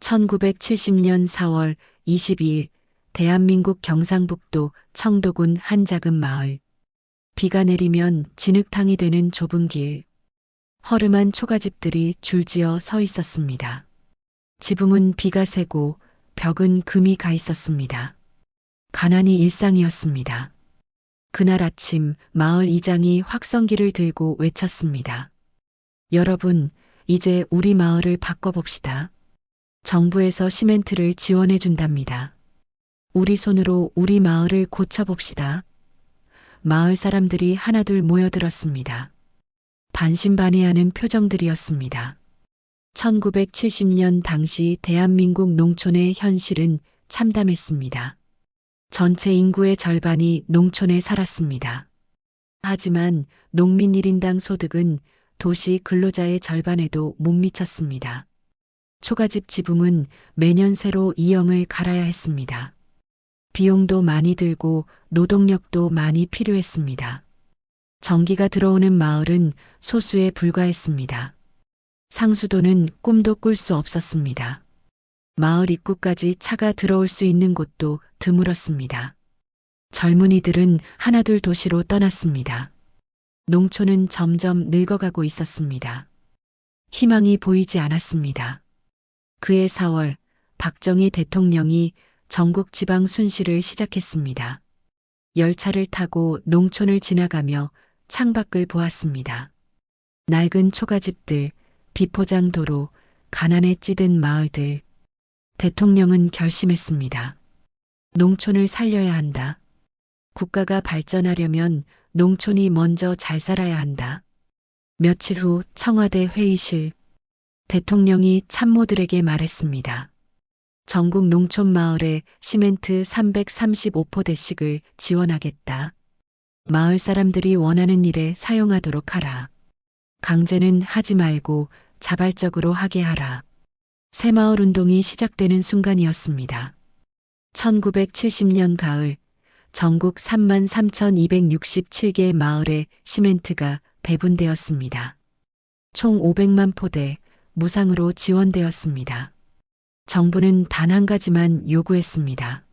1970년 4월 22일 대한민국 경상북도 청도군 한 작은 마을. 비가 내리면 진흙탕이 되는 좁은 길. 허름한 초가집들이 줄지어 서 있었습니다. 지붕은 비가 새고 벽은 금이 가 있었습니다. 가난이 일상이었습니다. 그날 아침 마을 이장이 확성기를 들고 외쳤습니다. 여러분, 이제 우리 마을을 바꿔봅시다. 정부에서 시멘트를 지원해 준답니다. 우리 손으로 우리 마을을 고쳐봅시다. 마을 사람들이 하나둘 모여들었습니다. 반신반의하는 표정들이었습니다. 1970년 당시 대한민국 농촌의 현실은 참담했습니다. 전체 인구의 절반이 농촌에 살았습니다. 하지만 농민 1인당 소득은 도시 근로자의 절반에도 못 미쳤습니다. 초가집 지붕은 매년 새로 이형을 갈아야 했습니다. 비용도 많이 들고 노동력도 많이 필요했습니다. 전기가 들어오는 마을은 소수에 불과했습니다. 상수도는 꿈도 꿀 수 없었습니다. 마을 입구까지 차가 들어올 수 있는 곳도 드물었습니다. 젊은이들은 하나둘 도시로 떠났습니다. 농촌은 점점 늙어가고 있었습니다. 희망이 보이지 않았습니다. 그해 4월 박정희 대통령이 전국 지방 순시를 시작했습니다. 열차를 타고 농촌을 지나가며 창밖을 보았습니다. 낡은 초가집들, 비포장 도로, 가난에 찌든 마을들. 대통령은 결심했습니다. 농촌을 살려야 한다. 국가가 발전하려면 농촌이 먼저 잘 살아야 한다. 며칠 후 청와대 회의실. 대통령이 참모들에게 말했습니다. 전국 농촌 마을에 시멘트 335포대씩을 지원하겠다. 마을 사람들이 원하는 일에 사용하도록 하라. 강제는 하지 말고 자발적으로 하게 하라. 새마을 운동이 시작되는 순간이었습니다. 1970년 가을 전국 33,267개 마을에 시멘트가 배분되었습니다. 총 500만 포대 무상으로 지원되었습니다. 정부는 단 한 가지만 요구했습니다.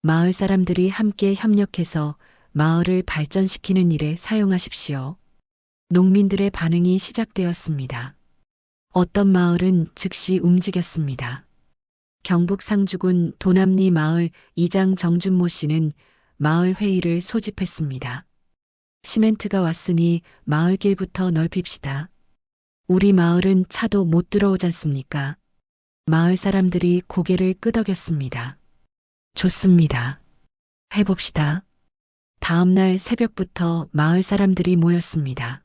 마을 사람들이 함께 협력해서 마을을 발전시키는 일에 사용하십시오. 농민들의 반응이 시작되었습니다. 어떤 마을은 즉시 움직였습니다. 경북 상주군 도남리 마을 이장 정준모 씨는 마을 회의를 소집했습니다. 시멘트가 왔으니 마을길부터 넓힙시다. 우리 마을은 차도 못 들어오지 않습니까? 마을 사람들이 고개를 끄덕였습니다. 좋습니다. 해봅시다. 다음 날 새벽부터 마을 사람들이 모였습니다.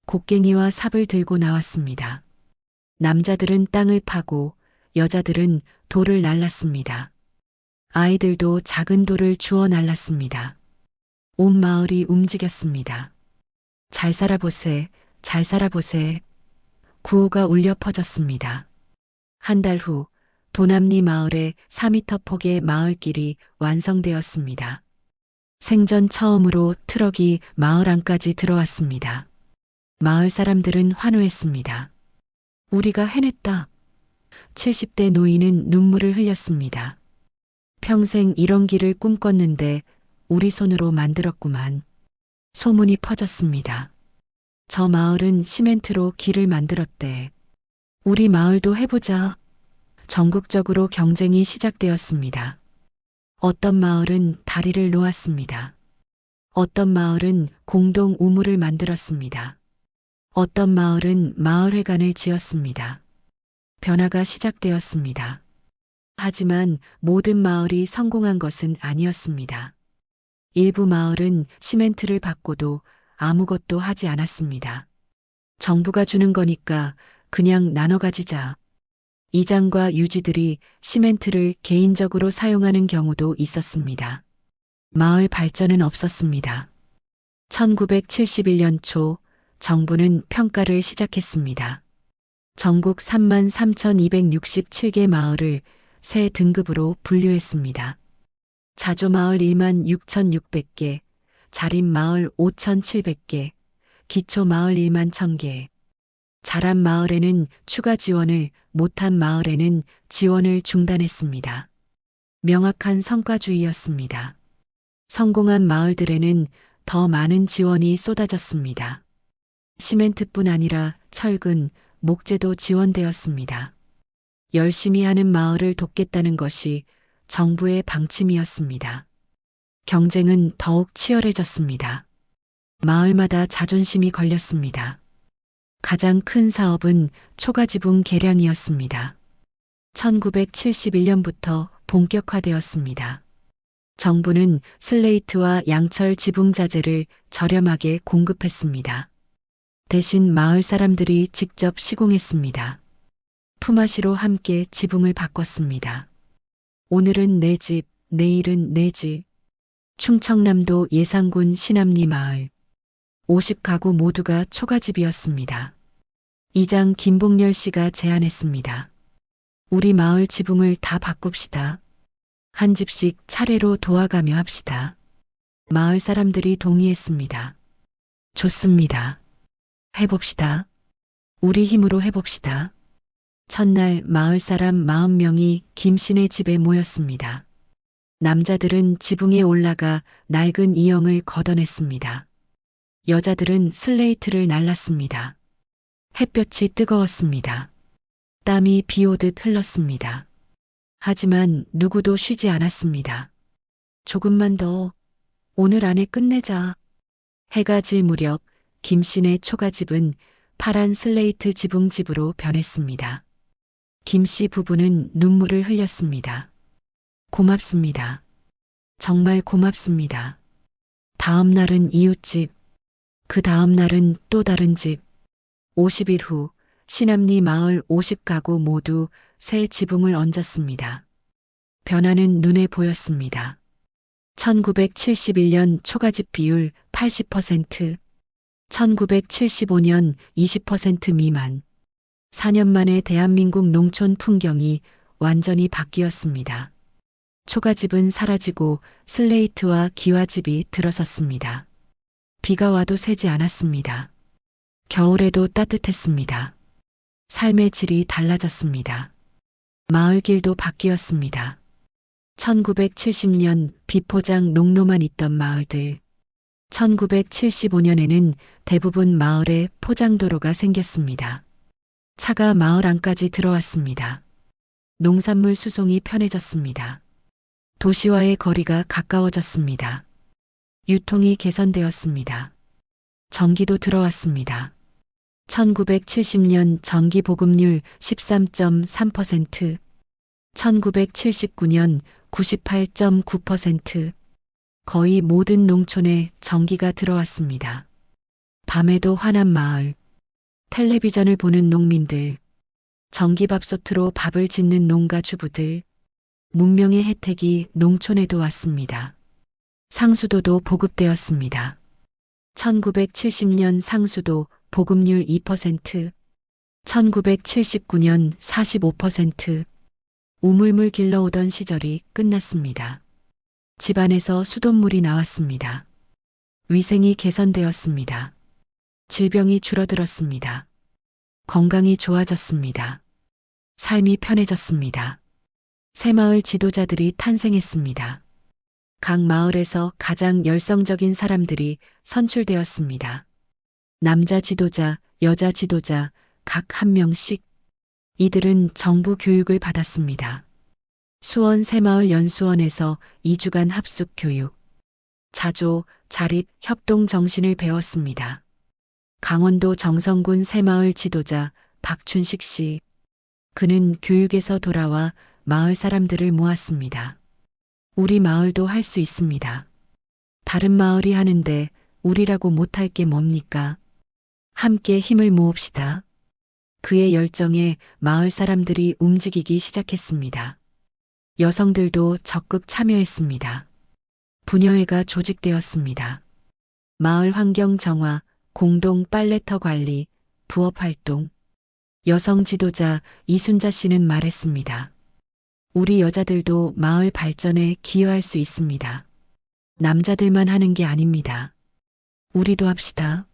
곡괭이와 삽을 들고 나왔습니다. 남자들은 땅을 파고 여자들은 돌을 날랐습니다. 아이들도 작은 돌을 주워 날랐습니다. 온 마을이 움직였습니다. 잘 살아보세, 잘 살아보세. 구호가 울려 퍼졌습니다. 한 달 후 도남리 마을에 4m 폭의 마을길이 완성되었습니다. 생전 처음으로 트럭이 마을 안까지 들어왔습니다. 마을 사람들은 환호했습니다. 우리가 해냈다. 70대 노인은 눈물을 흘렸습니다. 평생 이런 길을 꿈꿨는데 우리 손으로 만들었구만. 소문이 퍼졌습니다. 저 마을은 시멘트로 길을 만들었대. 우리 마을도 해보자. 전국적으로 경쟁이 시작되었습니다. 어떤 마을은 다리를 놓았습니다. 어떤 마을은 공동 우물을 만들었습니다. 어떤 마을은 마을회관을 지었습니다. 변화가 시작되었습니다. 하지만 모든 마을이 성공한 것은 아니었습니다. 일부 마을은 시멘트를 받고도 아무것도 하지 않았습니다. 정부가 주는 거니까 그냥 나눠 가지자. 이장과 유지들이 시멘트를 개인적으로 사용하는 경우도 있었습니다. 마을 발전은 없었습니다. 1971년 초 정부는 평가를 시작했습니다. 전국 33,267개 마을을 새 등급으로 분류했습니다. 자조마을 16,600개, 자림마을 5,700개, 기초마을 11,000개. 잘한 마을에는 추가 지원을, 못한 마을에는 지원을 중단했습니다. 명확한 성과주의였습니다. 성공한 마을들에는 더 많은 지원이 쏟아졌습니다. 시멘트뿐 아니라 철근, 목재도 지원되었습니다. 열심히 하는 마을을 돕겠다는 것이 정부의 방침이었습니다. 경쟁은 더욱 치열해졌습니다. 마을마다 자존심이 걸렸습니다. 가장 큰 사업은 초가지붕 개량이었습니다. 1971년부터 본격화되었습니다. 정부는 슬레이트와 양철 지붕 자재를 저렴하게 공급했습니다. 대신 마을 사람들이 직접 시공했습니다. 품앗이로 함께 지붕을 바꿨습니다. 오늘은 내 집, 내일은 내 집. 충청남도 예산군 신암리 마을. 50가구 모두가 초가집이었습니다. 이장 김봉렬 씨가 제안했습니다. 우리 마을 지붕을 다 바꿉시다. 한 집씩 차례로 도와가며 합시다. 마을 사람들이 동의했습니다. 좋습니다. 해봅시다. 우리 힘으로 해봅시다. 첫날 마을 사람 40명이 김씨네 집에 모였습니다. 남자들은 지붕에 올라가 낡은 이형을 걷어냈습니다. 여자들은 슬레이트를 날랐습니다. 햇볕이 뜨거웠습니다. 땀이 비 오듯 흘렀습니다. 하지만 누구도 쉬지 않았습니다. 조금만 더, 오늘 안에 끝내자. 해가 질 무렵 김씨네 초가집은 파란 슬레이트 지붕집으로 변했습니다. 김씨 부부는 눈물을 흘렸습니다. 고맙습니다. 정말 고맙습니다. 다음 날은 이웃집, 그 다음 날은 또 다른 집. 50일 후 신암리 마을 50가구 모두 새 지붕을 얹었습니다. 변화는 눈에 보였습니다. 1971년 초가집 비율 80%, 1975년 20% 미만. 4년 만에 대한민국 농촌 풍경이 완전히 바뀌었습니다. 초가집은 사라지고 슬레이트와 기와집이 들어섰습니다. 비가 와도 새지 않았습니다. 겨울에도 따뜻했습니다. 삶의 질이 달라졌습니다. 마을 길도 바뀌었습니다. 1970년 비포장 농로만 있던 마을들. 1975년에는 대부분 마을에 포장도로가 생겼습니다. 차가 마을 안까지 들어왔습니다. 농산물 수송이 편해졌습니다. 도시와의 거리가 가까워졌습니다. 유통이 개선되었습니다. 전기도 들어왔습니다. 1970년 전기 보급률 13.3%, 1979년 98.9%, 거의 모든 농촌에 전기가 들어왔습니다. 밤에도 환한 마을, 텔레비전을 보는 농민들, 전기밥솥으로 밥을 짓는 농가 주부들, 문명의 혜택이 농촌에도 왔습니다. 상수도도 보급되었습니다. 1970년 상수도 보급률 2%, 1979년 45%, 우물물 길러오던 시절이 끝났습니다. 집안에서 수돗물이 나왔습니다. 위생이 개선되었습니다. 질병이 줄어들었습니다. 건강이 좋아졌습니다. 삶이 편해졌습니다. 새마을 지도자들이 탄생했습니다. 각 마을에서 가장 열성적인 사람들이 선출되었습니다. 남자 지도자, 여자 지도자, 각 한 명씩. 이들은 정부 교육을 받았습니다. 수원 새마을 연수원에서 2주간 합숙 교육. 자조, 자립, 협동 정신을 배웠습니다. 강원도 정성군 새마을 지도자 박춘식 씨. 그는 교육에서 돌아와 마을 사람들을 모았습니다. 우리 마을도 할 수 있습니다. 다른 마을이 하는데 우리라고 못할 게 뭡니까? 함께 힘을 모읍시다. 그의 열정에 마을 사람들이 움직이기 시작했습니다. 여성들도 적극 참여했습니다. 부녀회가 조직되었습니다. 마을 환경 정화, 공동 빨래터 관리, 부업 활동. 여성 지도자 이순자 씨는 말했습니다. 우리 여자들도 마을 발전에 기여할 수 있습니다. 남자들만 하는 게 아닙니다. 우리도 합시다.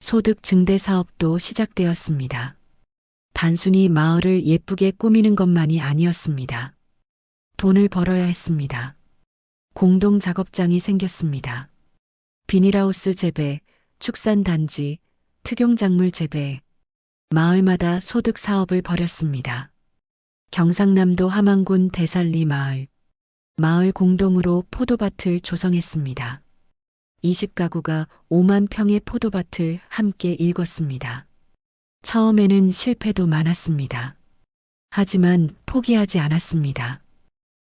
소득 증대 사업도 시작되었습니다. 단순히 마을을 예쁘게 꾸미는 것만이 아니었습니다. 돈을 벌어야 했습니다. 공동 작업장이 생겼습니다. 비닐하우스 재배, 축산단지, 특용작물 재배, 마을마다 소득 사업을 벌였습니다. 경상남도 함안군 대살리 마을 공동으로 포도밭을 조성했습니다. 20가구가 5만 평의 포도밭을 함께 일궜습니다. 처음에는 실패도 많았습니다. 하지만 포기하지 않았습니다.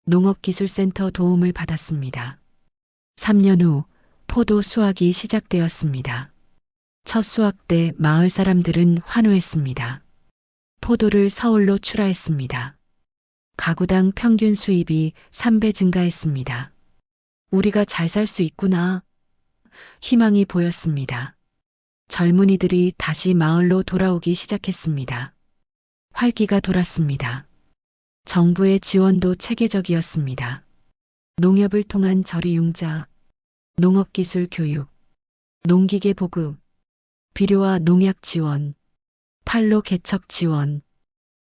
농업기술센터 도움을 받았습니다. 3년 후 포도 수확이 시작되었습니다. 첫 수확 때 마을 사람들은 환호했습니다. 포도를 서울로 출하했습니다. 가구당 평균 수입이 3배 증가했습니다. 우리가 잘 살 수 있구나. 희망이 보였습니다. 젊은이들이 다시 마을로 돌아오기 시작했습니다. 활기가 돌았습니다. 정부의 지원도 체계적이었습니다. 농협을 통한 저리융자, 농업기술 교육, 농기계 보급, 비료와 농약 지원, 판로 개척 지원,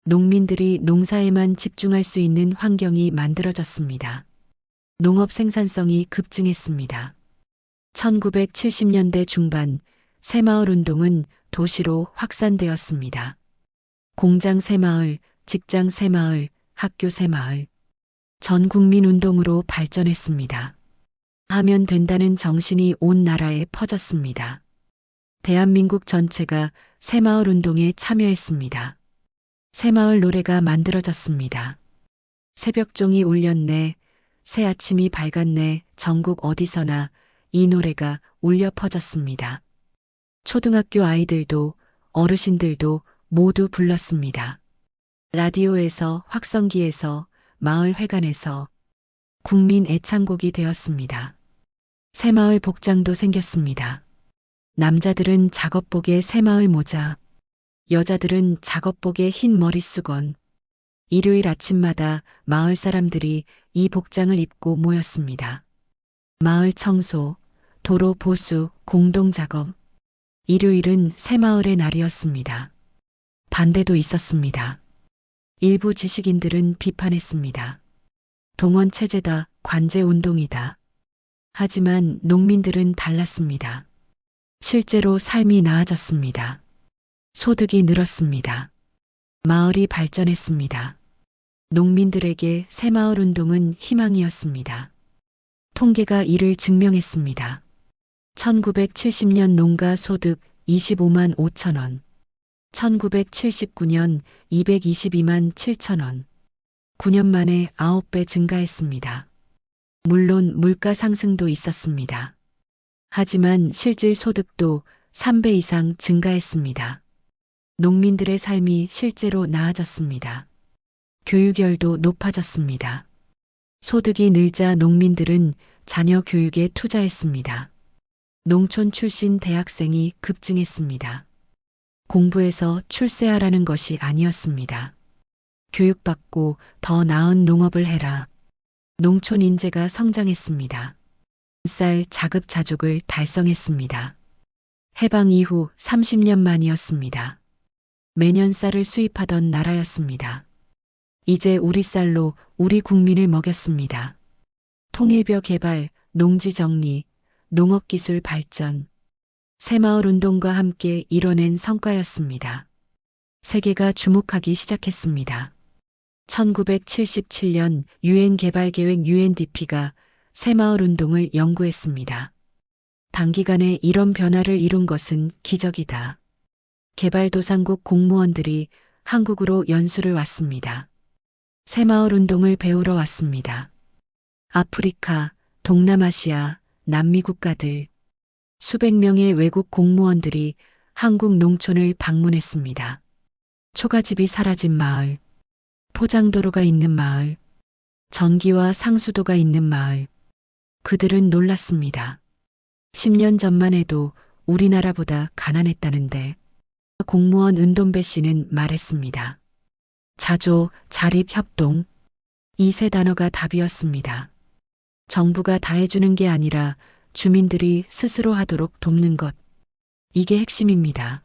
농민들이 농사에만 집중할 수 있는 환경이 만들어졌습니다. 농업 생산성이 급증했습니다. 1970년대 중반 새마을 운동은 도시로 확산되었습니다. 공장 새마을, 직장 새마을, 학교 새마을, 전 국민 운동으로 발전했습니다. 하면 된다는 정신이 온 나라에 퍼졌습니다. 대한민국 전체가 새마을 운동에 참여했습니다. 새마을 노래가 만들어졌습니다. 새벽종이 울렸네, 새 아침이 밝았네, 전국 어디서나 이 노래가 울려 퍼졌습니다. 초등학교 아이들도 어르신들도 모두 불렀습니다. 라디오에서, 확성기에서, 마을회관에서 국민 애창곡이 되었습니다. 새마을 복장도 생겼습니다. 남자들은 작업복에 새마을 모자, 여자들은 작업복에 흰 머리수건. 일요일 아침마다 마을 사람들이 이 복장을 입고 모였습니다. 마을 청소, 도로 보수, 공동작업. 일요일은 새마을의 날이었습니다. 반대도 있었습니다. 일부 지식인들은 비판했습니다. 동원체제다, 관제운동이다. 하지만 농민들은 달랐습니다. 실제로 삶이 나아졌습니다. 소득이 늘었습니다. 마을이 발전했습니다. 농민들에게 새마을 운동은 희망이었습니다. 통계가 이를 증명했습니다. 1970년 농가 소득 25만 5천 원, 1979년 222만 7천 원, 9년 만에 9배 증가했습니다. 물론 물가 상승도 있었습니다. 하지만 실질 소득도 3배 이상 증가했습니다. 농민들의 삶이 실제로 나아졌습니다. 교육열도 높아졌습니다. 소득이 늘자 농민들은 자녀 교육에 투자했습니다. 농촌 출신 대학생이 급증했습니다. 공부해서 출세하라는 것이 아니었습니다. 교육받고 더 나은 농업을 해라. 농촌 인재가 성장했습니다. 쌀 자급자족을 달성했습니다. 해방 이후 30년 만이었습니다. 매년 쌀을 수입하던 나라였습니다. 이제 우리 쌀로 우리 국민을 먹였습니다. 통일벼 개발, 농지 정리, 농업기술 발전, 새마을 운동과 함께 이뤄낸 성과였습니다. 세계가 주목하기 시작했습니다. 1977년 유엔 개발계획 UNDP가 새마을 운동을 연구했습니다. 단기간에 이런 변화를 이룬 것은 기적이다. 개발도상국 공무원들이 한국으로 연수를 왔습니다. 새마을 운동을 배우러 왔습니다. 아프리카, 동남아시아, 남미 국가들, 수백 명의 외국 공무원들이 한국 농촌을 방문했습니다. 초가집이 사라진 마을, 포장도로가 있는 마을, 전기와 상수도가 있는 마을. 그들은 놀랐습니다. 10년 전만 해도 우리나라보다 가난했다는데 공무원 은돈배 씨는 말했습니다. 자조, 자립, 협동. 이 세 단어가 답이었습니다. 정부가 다 해주는 게 아니라 주민들이 스스로 하도록 돕는 것. 이게 핵심입니다.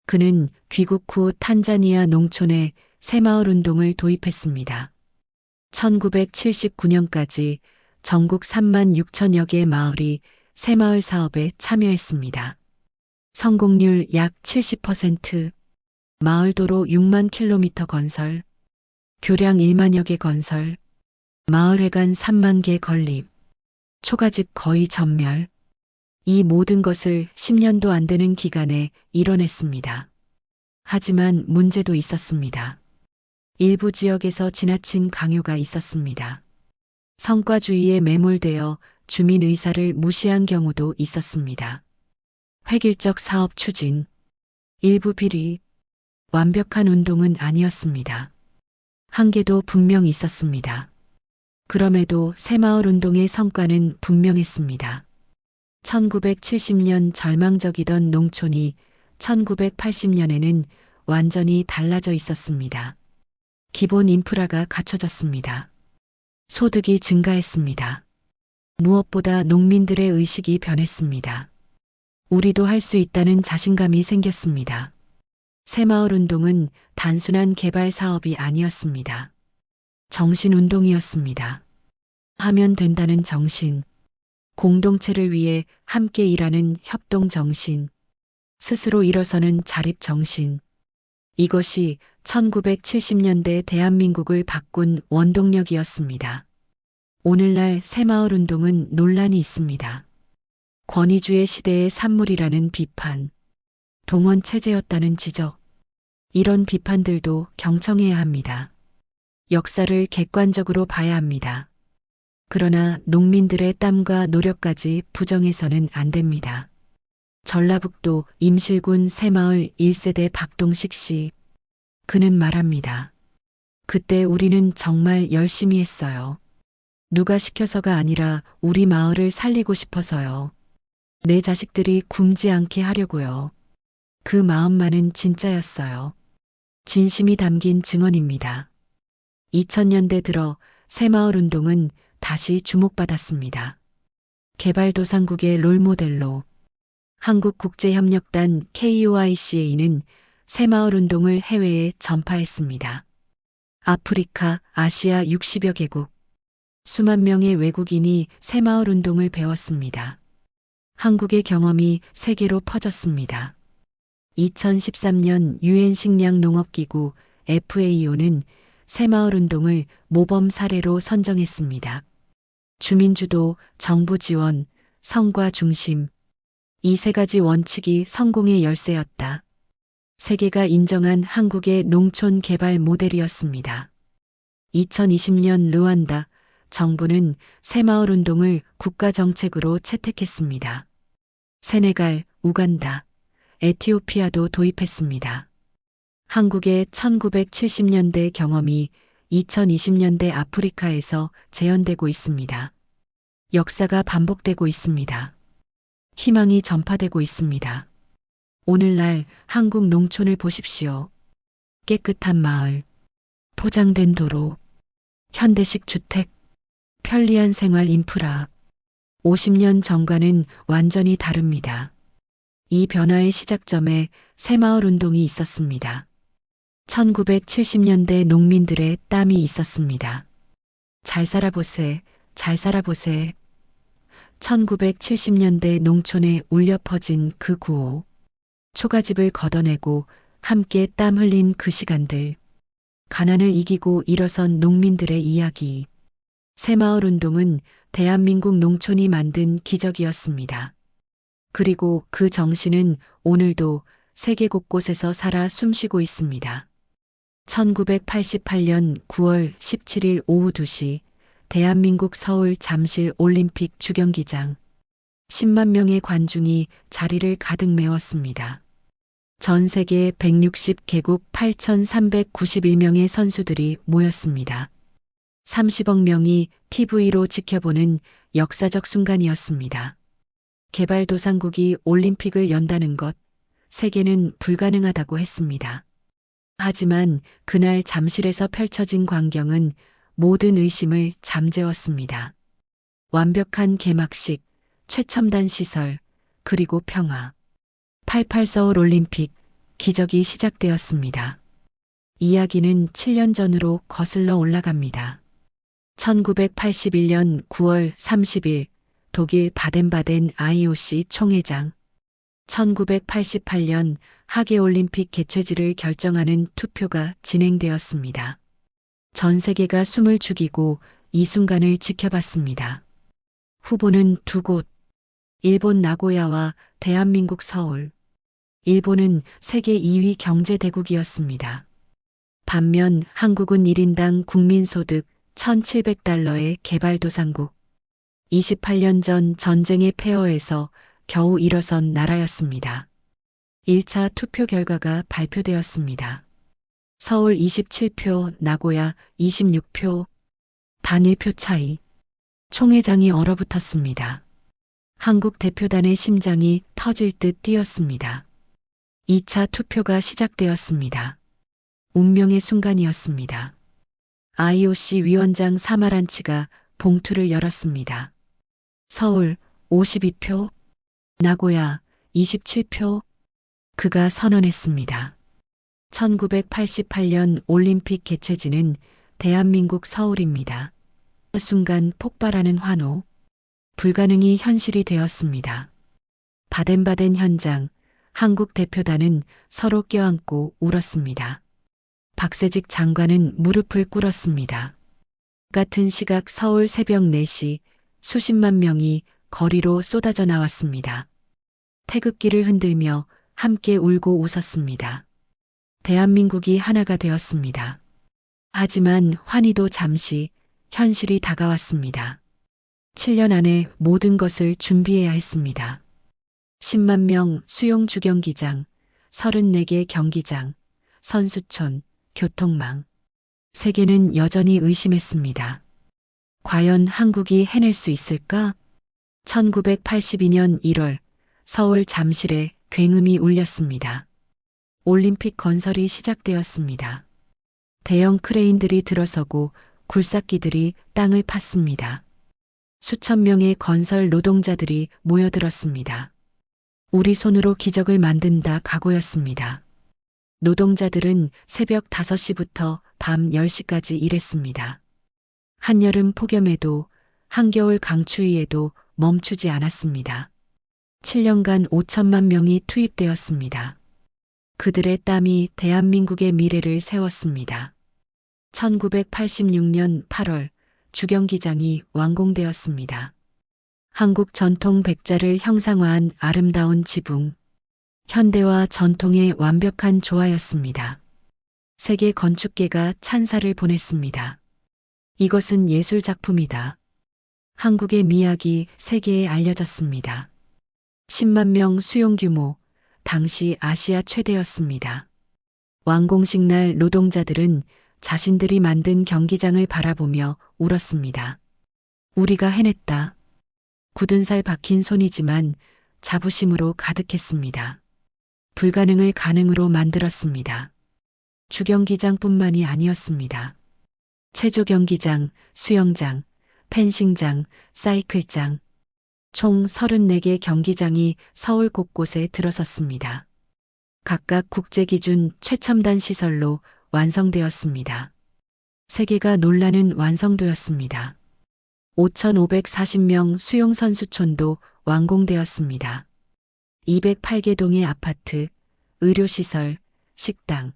그는 귀국 후 탄자니아 농촌에 새마을 운동을 도입했습니다. 1979년까지 전국 3만 6천여 개의 마을이 새마을 사업에 참여했습니다. 성공률 약 70%, 마을도로 6만 킬로미터 건설, 교량 1만여 개 건설, 마을회관 3만 개 건립, 초가집 거의 전멸. 이 모든 것을 10년도 안 되는 기간에 이뤄냈습니다. 하지만 문제도 있었습니다. 일부 지역에서 지나친 강요가 있었습니다. 성과주의에 매몰되어 주민 의사를 무시한 경우도 있었습니다. 획일적 사업 추진, 일부 비리, 완벽한 운동은 아니었습니다. 한계도 분명 있었습니다. 그럼에도 새마을 운동의 성과는 분명했습니다. 1970년 절망적이던 농촌이 1980년에는 완전히 달라져 있었습니다. 기본 인프라가 갖춰졌습니다. 소득이 증가했습니다. 무엇보다 농민들의 의식이 변했습니다. 우리도 할 수 있다는 자신감이 생겼습니다. 새마을 운동은 단순한 개발 사업이 아니었습니다. 정신운동이었습니다. 하면 된다는 정신, 공동체를 위해 함께 일하는 협동 정신, 스스로 일어서는 자립 정신. 이것이 1970년대 대한민국을 바꾼 원동력이었습니다. 오늘날 새마을 운동은 논란이 있습니다. 권위주의 시대의 산물이라는 비판, 동원 체제였다는 지적. 이런 비판들도 경청해야 합니다. 역사를 객관적으로 봐야 합니다. 그러나 농민들의 땀과 노력까지 부정해서는 안 됩니다. 전라북도 임실군 새마을 1세대 박동식 씨. 그는 말합니다. 그때 우리는 정말 열심히 했어요. 누가 시켜서가 아니라 우리 마을을 살리고 싶어서요. 내 자식들이 굶지 않게 하려고요. 그 마음만은 진짜였어요. 진심이 담긴 증언입니다. 2000년대 들어 새마을 운동은 다시 주목받았습니다. 개발도상국의 롤모델로 한국국제협력단 KOICA는 새마을 운동을 해외에 전파했습니다. 아프리카, 아시아 60여 개국, 수만 명의 외국인이 새마을 운동을 배웠습니다. 한국의 경험이 세계로 퍼졌습니다. 2013년 유엔 식량농업기구 FAO는 새마을 운동을 모범 사례로 선정했습니다. 주민주도, 정부 지원, 성과 중심. 이 세 가지 원칙이 성공의 열쇠였다. 세계가 인정한 한국의 농촌 개발 모델이었습니다. 2020년 르완다 정부는 새마을 운동을 국가정책으로 채택했습니다. 세네갈, 우간다, 에티오피아도 도입했습니다. 한국의 1970년대 경험이 2020년대 아프리카에서 재현되고 있습니다. 역사가 반복되고 있습니다. 희망이 전파되고 있습니다. 오늘날 한국 농촌을 보십시오. 깨끗한 마을, 포장된 도로, 현대식 주택, 편리한 생활 인프라. 50년 전과는 완전히 다릅니다. 이 변화의 시작점에 새마을 운동이 있었습니다. 1970년대 농민들의 땀이 있었습니다. 잘 살아보세, 잘 살아보세. 1970년대 농촌에 울려 퍼진 그 구호. 초가집을 걷어내고 함께 땀 흘린 그 시간들. 가난을 이기고 일어선 농민들의 이야기. 새마을 운동은 대한민국 농촌이 만든 기적이었습니다. 그리고 그 정신은 오늘도 세계 곳곳에서 살아 숨쉬고 있습니다. 1988년 9월 17일 오후 2시 대한민국 서울 잠실 올림픽 주경기장. 10만 명의 관중이 자리를 가득 메웠습니다. 전 세계 160개국 8,391명의 선수들이 모였습니다. 30억 명이 TV로 지켜보는 역사적 순간이었습니다. 개발도상국이 올림픽을 연다는 것, 세계는 불가능하다고 했습니다. 하지만 그날 잠실에서 펼쳐진 광경은 모든 의심을 잠재웠습니다. 완벽한 개막식, 최첨단 시설, 그리고 평화. 88 서울 올림픽 기적이 시작되었습니다. 이야기는 7년 전으로 거슬러 올라갑니다. 1981년 9월 30일 독일 바덴바덴 IOC 총회장. 1988년 하계올림픽 개최지를 결정하는 투표가 진행되었습니다. 전 세계가 숨을 죽이고 이 순간을 지켜봤습니다. 후보는 두 곳. 일본 나고야와 대한민국 서울. 일본은 세계 2위 경제대국이었습니다. 반면 한국은 1인당 국민소득 1,700달러의 개발도상국. 28년 전 전쟁의 폐허에서 겨우 일어선 나라였습니다. 1차 투표 결과가 발표되었습니다. 서울 27표, 나고야 26표, 단 1표 차이. 총회장이 얼어붙었습니다. 한국 대표단의 심장이 터질 듯 뛰었습니다. 2차 투표가 시작되었습니다. 운명의 순간이었습니다. IOC 위원장 사마란치가 봉투를 열었습니다. 서울 52표, 나고야 27표. 그가 선언했습니다. 1988년 올림픽 개최지는 대한민국 서울입니다. 순간 폭발하는 환호. 불가능이 현실이 되었습니다. 바덴바덴 현장, 한국 대표단은 서로 껴안고 울었습니다. 박세직 장관은 무릎을 꿇었습니다. 같은 시각 서울 새벽 4시 수십만 명이 거리로 쏟아져 나왔습니다. 태극기를 흔들며 함께 울고 웃었습니다. 대한민국이 하나가 되었습니다. 하지만 환희도 잠시, 현실이 다가왔습니다. 7년 안에 모든 것을 준비해야 했습니다. 10만 명 수용 주경기장, 34개 경기장, 선수촌, 교통망. 세계는 여전히 의심했습니다. 과연 한국이 해낼 수 있을까? 1982년 1월 서울 잠실에 굉음이 울렸습니다. 올림픽 건설이 시작되었습니다. 대형 크레인들이 들어서고 굴삭기들이 땅을 팠습니다. 수천 명의 건설 노동자들이 모여들었습니다. 우리 손으로 기적을 만든다 각오였습니다. 노동자들은 새벽 5시부터 밤 10시까지 일했습니다. 한여름 폭염에도 한겨울 강추위에도 멈추지 않았습니다. 7년간 5천만 명이 투입되었습니다. 그들의 땀이 대한민국의 미래를 세웠습니다. 1986년 8월 주경기장이 완공되었습니다. 한국 전통 백자를 형상화한 아름다운 지붕. 현대와 전통의 완벽한 조화였습니다. 세계 건축계가 찬사를 보냈습니다. 이것은 예술 작품이다. 한국의 미학이 세계에 알려졌습니다. 10만 명 수용 규모, 당시 아시아 최대였습니다. 완공식 날 노동자들은 자신들이 만든 경기장을 바라보며 울었습니다. 우리가 해냈다. 굳은 살 박힌 손이지만 자부심으로 가득했습니다. 불가능을 가능으로 만들었습니다. 주경기장뿐만이 아니었습니다. 체조 경기장, 수영장, 펜싱장, 사이클장, 총 34개 경기장이 서울 곳곳에 들어섰습니다. 각각 국제기준 최첨단 시설로 완성되었습니다. 세계가 놀라는 완성도였습니다. 5,540명 수용 선수촌도 완공되었습니다. 208개 동의 아파트, 의료시설, 식당,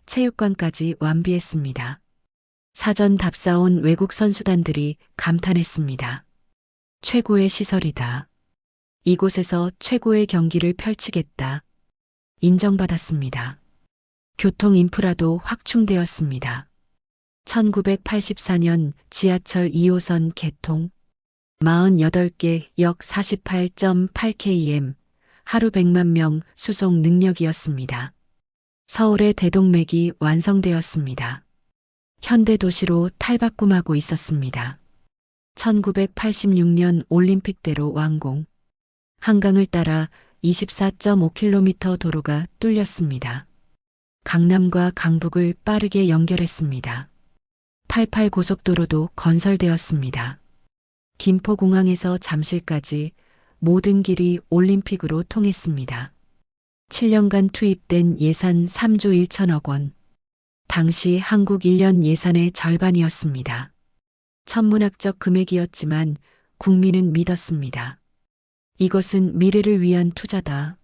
체육관까지 완비했습니다. 사전 답사온 외국 선수단들이 감탄했습니다. 최고의 시설이다. 이곳에서 최고의 경기를 펼치겠다. 인정받았습니다. 교통 인프라도 확충되었습니다. 1984년 지하철 2호선 개통, 48개 역 48.8km, 하루 100만 명 수송 능력이었습니다. 서울의 대동맥이 완성되었습니다. 현대도시로 탈바꿈하고 있었습니다. 1986년 올림픽대로 완공. 한강을 따라 24.5km 도로가 뚫렸습니다. 강남과 강북을 빠르게 연결했습니다. 88 고속도로도 건설되었습니다. 김포공항에서 잠실까지 모든 길이 올림픽으로 통했습니다. 7년간 투입된 예산 3조 1천억 원. 당시 한국 1년 예산의 절반이었습니다. 천문학적 금액이었지만 국민은 믿었습니다. 이것은 미래를 위한 투자다.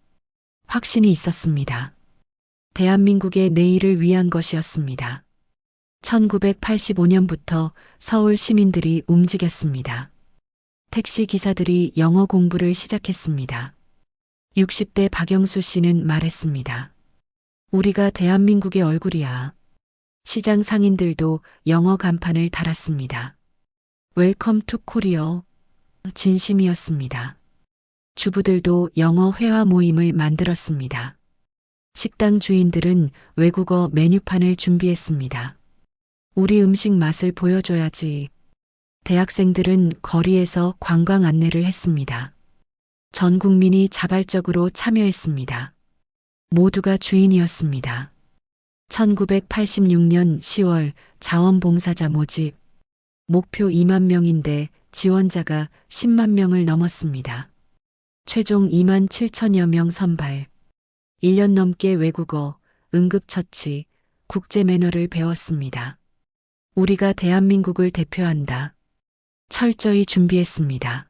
확신이 있었습니다. 대한민국의 내일을 위한 것이었습니다. 1985년부터 서울 시민들이 움직였습니다. 택시 기사들이 영어 공부를 시작했습니다. 60대 박영수 씨는 말했습니다. 우리가 대한민국의 얼굴이야. 시장 상인들도 영어 간판을 달았습니다. 웰컴 투 코리어. 진심이었습니다. 주부들도 영어 회화 모임을 만들었습니다. 식당 주인들은 외국어 메뉴판을 준비했습니다. 우리 음식 맛을 보여줘야지. 대학생들은 거리에서 관광 안내를 했습니다. 전 국민이 자발적으로 참여했습니다. 모두가 주인이었습니다. 1986년 10월 자원봉사자 모집. 목표 2만 명인데 지원자가 10만 명을 넘었습니다. 최종 2만 7천여 명 선발. 1년 넘게 외국어, 응급처치, 국제 매너를 배웠습니다. 우리가 대한민국을 대표한다. 철저히 준비했습니다.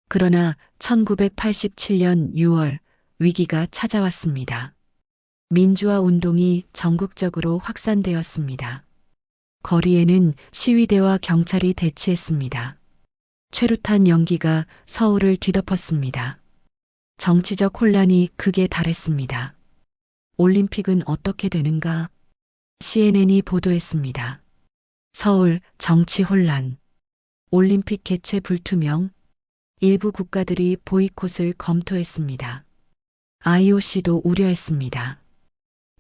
그러나 1987년 6월 위기가 찾아왔습니다. 민주화 운동이 전국적으로 확산되었습니다. 거리에는 시위대와 경찰이 대치했습니다. 최루탄 연기가 서울을 뒤덮었습니다. 정치적 혼란이 극에 달했습니다. 올림픽은 어떻게 되는가? CNN이 보도했습니다. 서울 정치 혼란. 올림픽 개최 불투명. 일부 국가들이 보이콧을 검토했습니다. IOC도 우려했습니다.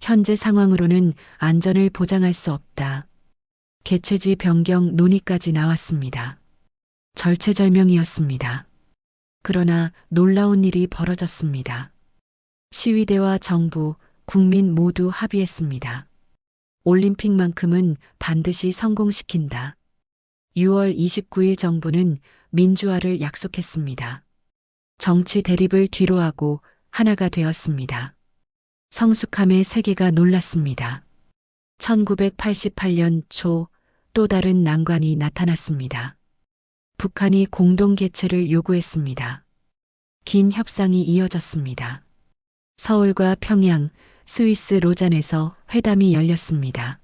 현재 상황으로는 안전을 보장할 수 없다. 개최지 변경 논의까지 나왔습니다. 절체절명이었습니다. 그러나 놀라운 일이 벌어졌습니다. 시위대와 정부, 국민 모두 합의했습니다. 올림픽만큼은 반드시 성공시킨다. 6월 29일 정부는 민주화를 약속했습니다. 정치 대립을 뒤로하고 하나가 되었습니다. 성숙함의 세계가 놀랐습니다. 1988년 초 또 다른 난관이 나타났습니다. 북한이 공동 개최를 요구했습니다. 긴 협상이 이어졌습니다. 서울과 평양, 스위스 로잔에서 회담이 열렸습니다.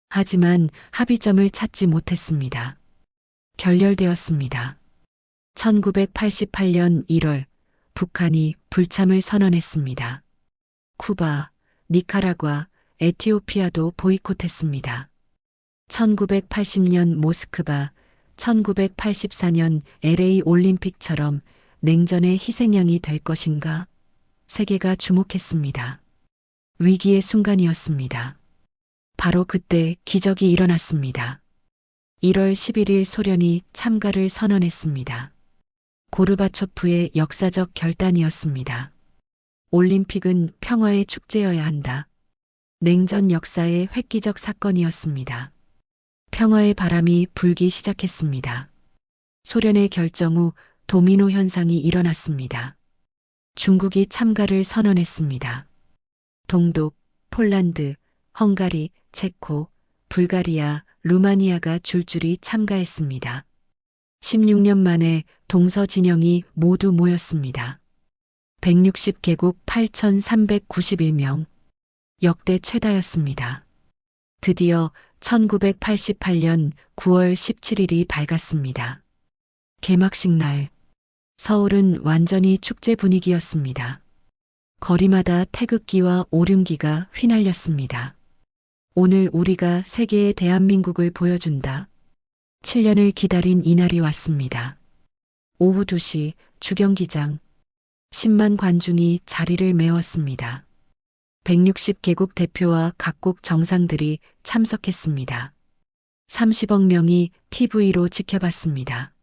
하지만 합의점을 찾지 못했습니다. 결렬되었습니다. 1988년 1월 북한이 불참을 선언했습니다. 쿠바, 니카라과, 에티오피아도 보이콧했습니다. 1980년 모스크바, 1984년 LA 올림픽처럼 냉전의 희생양이 될 것인가? 세계가 주목했습니다. 위기의 순간이었습니다. 바로 그때 기적이 일어났습니다. 1월 11일 소련이 참가를 선언했습니다. 고르바초프의 역사적 결단이었습니다. 올림픽은 평화의 축제여야 한다. 냉전 역사의 획기적 사건이었습니다. 평화의 바람이 불기 시작했습니다. 소련의 결정 후 도미노 현상이 일어났습니다. 중국이 참가를 선언했습니다. 동독, 폴란드, 헝가리, 체코, 불가리아, 루마니아가 줄줄이 참가했습니다. 16년 만에 동서 진영이 모두 모였습니다. 160개국 8,391명. 역대 최다였습니다. 드디어 1988년 9월 17일이 밝았습니다. 개막식 날. 서울은 완전히 축제 분위기였습니다. 거리마다 태극기와 오륜기가 휘날렸습니다. 오늘 우리가 세계의 대한민국을 보여준다. 7년을 기다린 이날이 왔습니다. 오후 2시 주경기장. 10만 관중이 자리를 메웠습니다. 160개국 대표와 각국 정상들이 참석했습니다. 30억 명이 TV로 지켜봤습니다.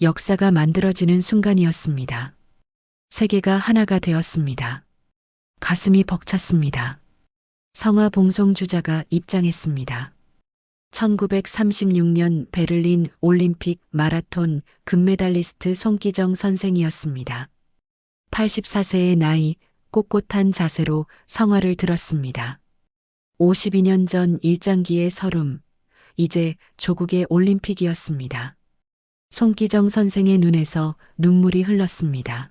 역사가 만들어지는 순간이었습니다. 세계가 하나가 되었습니다. 가슴이 벅찼습니다. 성화 봉송주자가 입장했습니다. 1936년 베를린 올림픽 마라톤 금메달리스트 송기정 선생이었습니다. 84세의 나이, 꼿꼿한 자세로 성화를 들었습니다. 52년 전 일장기의 설움, 이제 조국의 올림픽이었습니다. 송기정 선생의 눈에서 눈물이 흘렀습니다.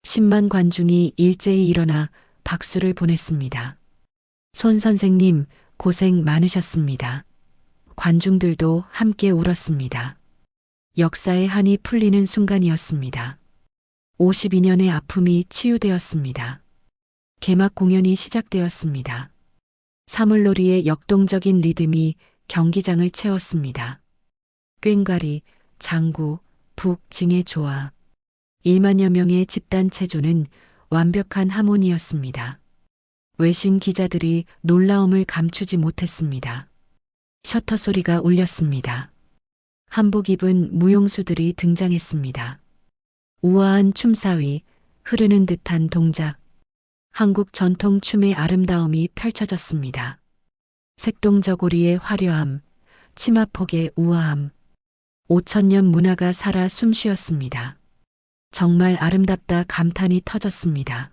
10만 관중이 일제히 일어나 박수를 보냈습니다. 손 선생님, 고생 많으셨습니다. 관중들도 함께 울었습니다. 역사의 한이 풀리는 순간이었습니다. 52년의 아픔이 치유되었습니다. 개막 공연이 시작되었습니다. 사물놀이의 역동적인 리듬이 경기장을 채웠습니다. 꽹과리, 장구, 북, 징의 조화. 1만여 명의 집단 체조는 완벽한 하모니였습니다. 외신 기자들이 놀라움을 감추지 못했습니다. 셔터 소리가 울렸습니다. 한복 입은 무용수들이 등장했습니다. 우아한 춤사위, 흐르는 듯한 동작. 한국 전통 춤의 아름다움이 펼쳐졌습니다. 색동저고리의 화려함, 치마폭의 우아함. 5천년 문화가 살아 숨쉬었습니다. 정말 아름답다 감탄이 터졌습니다.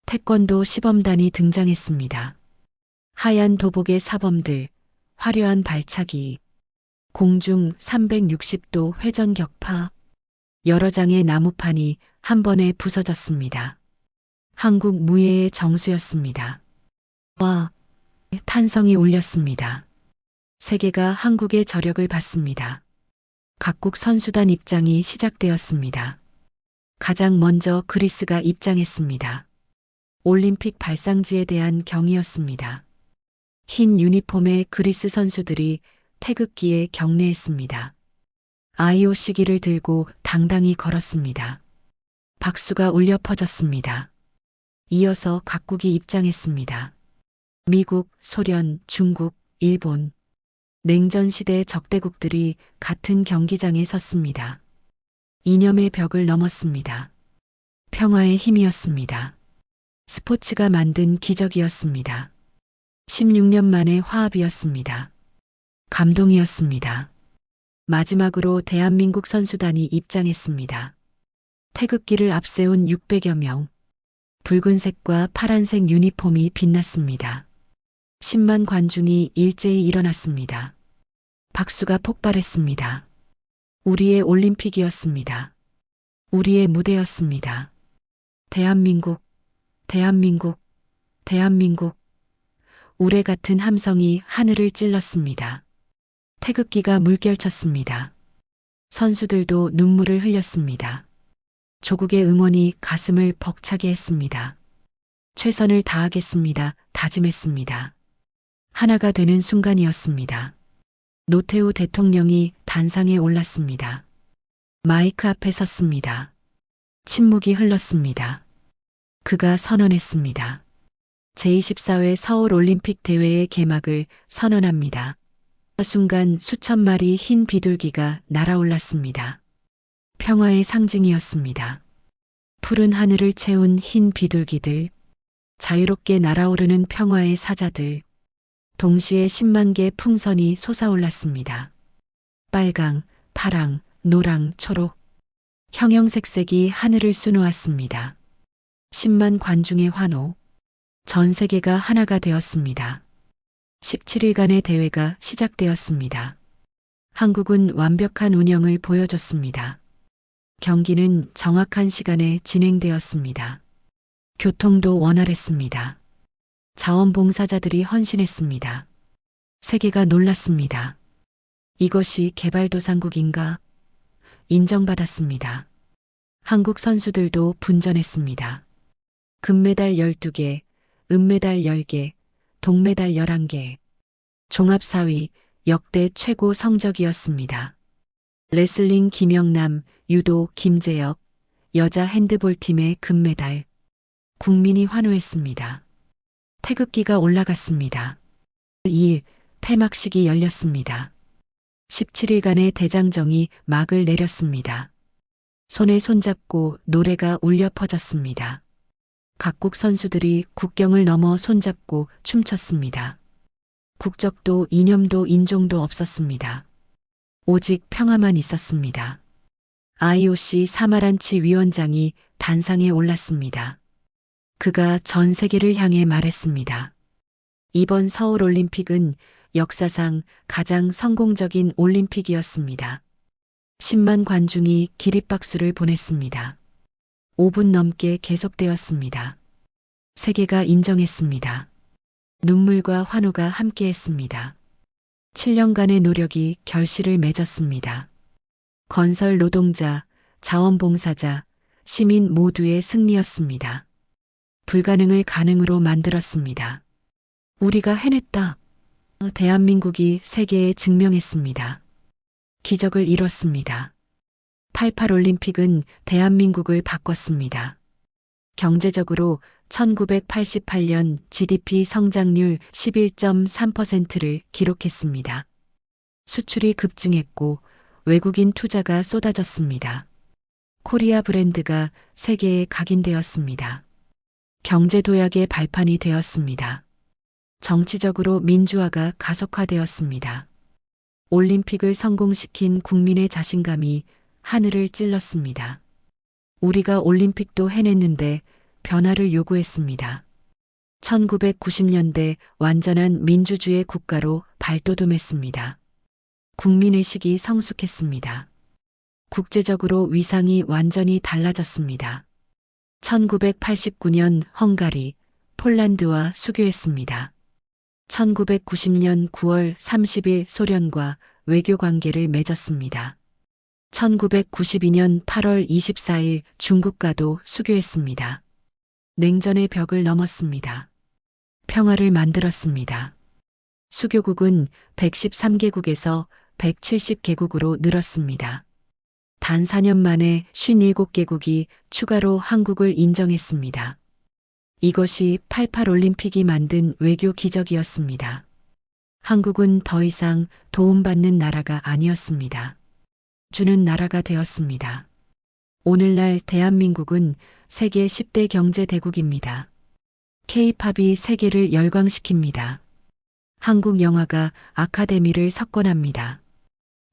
태권도 시범단이 등장했습니다. 하얀 도복의 사범들, 화려한 발차기, 공중 360도 회전 격파, 여러 장의 나무판이 한 번에 부서졌습니다. 한국 무예의 정수였습니다. 와, 탄성이 울렸습니다. 세계가 한국의 저력을 봤습니다. 각국 선수단 입장이 시작되었습니다. 가장 먼저 그리스가 입장했습니다. 올림픽 발상지에 대한 경의였습니다. 흰 유니폼의 그리스 선수들이 태극기에 경례했습니다. 아이오 시기를 들고 당당히 걸었습니다. 박수가 울려 퍼졌습니다. 이어서 각국이 입장했습니다. 미국, 소련, 중국, 일본. 냉전시대 적대국들이 같은 경기장에 섰습니다. 이념의 벽을 넘었습니다. 평화의 힘이었습니다. 스포츠가 만든 기적이었습니다. 16년 만의 화합이었습니다. 감동이었습니다. 마지막으로 대한민국 선수단이 입장했습니다. 태극기를 앞세운 600여 명. 붉은색과 파란색 유니폼이 빛났습니다. 10만 관중이 일제히 일어났습니다. 박수가 폭발했습니다. 우리의 올림픽이었습니다. 우리의 무대였습니다. 대한민국, 대한민국, 대한민국. 우레 같은 함성이 하늘을 찔렀습니다. 태극기가 물결쳤습니다. 선수들도 눈물을 흘렸습니다. 조국의 응원이 가슴을 벅차게 했습니다. 최선을 다하겠습니다. 다짐했습니다. 하나가 되는 순간이었습니다. 노태우 대통령이 단상에 올랐습니다. 마이크 앞에 섰습니다. 침묵이 흘렀습니다. 그가 선언했습니다. 제24회 서울올림픽 대회의 개막을 선언합니다. 그 순간 수천 마리 흰 비둘기가 날아올랐습니다. 평화의 상징이었습니다. 푸른 하늘을 채운 흰 비둘기들, 자유롭게 날아오르는 평화의 사자들, 동시에 10만 개 풍선이 솟아올랐습니다. 빨강, 파랑, 노랑, 초록, 형형색색이 하늘을 수놓았습니다. 10만 관중의 환호, 전 세계가 하나가 되었습니다. 17일간의 대회가 시작되었습니다. 한국은 완벽한 운영을 보여줬습니다. 경기는 정확한 시간에 진행되었습니다. 교통도 원활했습니다. 자원봉사자들이 헌신했습니다. 세계가 놀랐습니다. 이것이 개발도상국인가? 인정받았습니다. 한국 선수들도 분전했습니다. 금메달 12개, 은메달 10개, 동메달 11개. 종합 4위, 역대 최고 성적이었습니다. 레슬링 김영남, 유도 김재혁, 여자 핸드볼팀의 금메달. 국민이 환호했습니다. 태극기가 올라갔습니다. 2일 폐막식이 열렸습니다. 17일간의 대장정이 막을 내렸습니다. 손에 손잡고 노래가 울려 퍼졌습니다. 각국 선수들이 국경을 넘어 손잡고 춤췄습니다. 국적도 이념도 인종도 없었습니다. 오직 평화만 있었습니다. IOC 사마란치 위원장이 단상에 올랐습니다. 그가 전 세계를 향해 말했습니다. 이번 서울 올림픽은 역사상 가장 성공적인 올림픽이었습니다. 10만 관중이 기립박수를 보냈습니다. 5분 넘게 계속되었습니다. 세계가 인정했습니다. 눈물과 환호가 함께했습니다. 7년간의 노력이 결실을 맺었습니다. 건설 노동자, 자원봉사자, 시민 모두의 승리였습니다. 불가능을 가능으로 만들었습니다. 우리가 해냈다. 대한민국이 세계에 증명했습니다. 기적을 이뤘습니다. 88 올림픽은 대한민국을 바꿨습니다. 경제적으로 1988년 GDP 성장률 11.3%를 기록했습니다. 수출이 급증했고 외국인 투자가 쏟아졌습니다. 코리아 브랜드가 세계에 각인되었습니다. 경제 도약의 발판이 되었습니다. 정치적으로 민주화가 가속화되었습니다. 올림픽을 성공시킨 국민의 자신감이 하늘을 찔렀습니다. 우리가 올림픽도 해냈는데 변화를 요구했습니다. 1990년대 완전한 민주주의 국가로 발돋움했습니다. 국민의식이 성숙했습니다. 국제적으로 위상이 완전히 달라졌습니다. 1989년 헝가리, 폴란드와 수교했습니다. 1990년 9월 30일 소련과 외교 관계를 맺었습니다. 1992년 8월 24일 중국과도 수교했습니다. 냉전의 벽을 넘었습니다. 평화를 만들었습니다. 수교국은 113개국에서 170개국으로 늘었습니다. 단 4년 만에 57개국이 추가로 한국을 인정했습니다. 이것이 88 올림픽이 만든 외교 기적이었습니다. 한국은 더 이상 도움받는 나라가 아니었습니다. 주는 나라가 되었습니다. 오늘날 대한민국은 세계 10대 경제 대국입니다. K-팝이 세계를 열광시킵니다. 한국 영화가 아카데미를 석권합니다.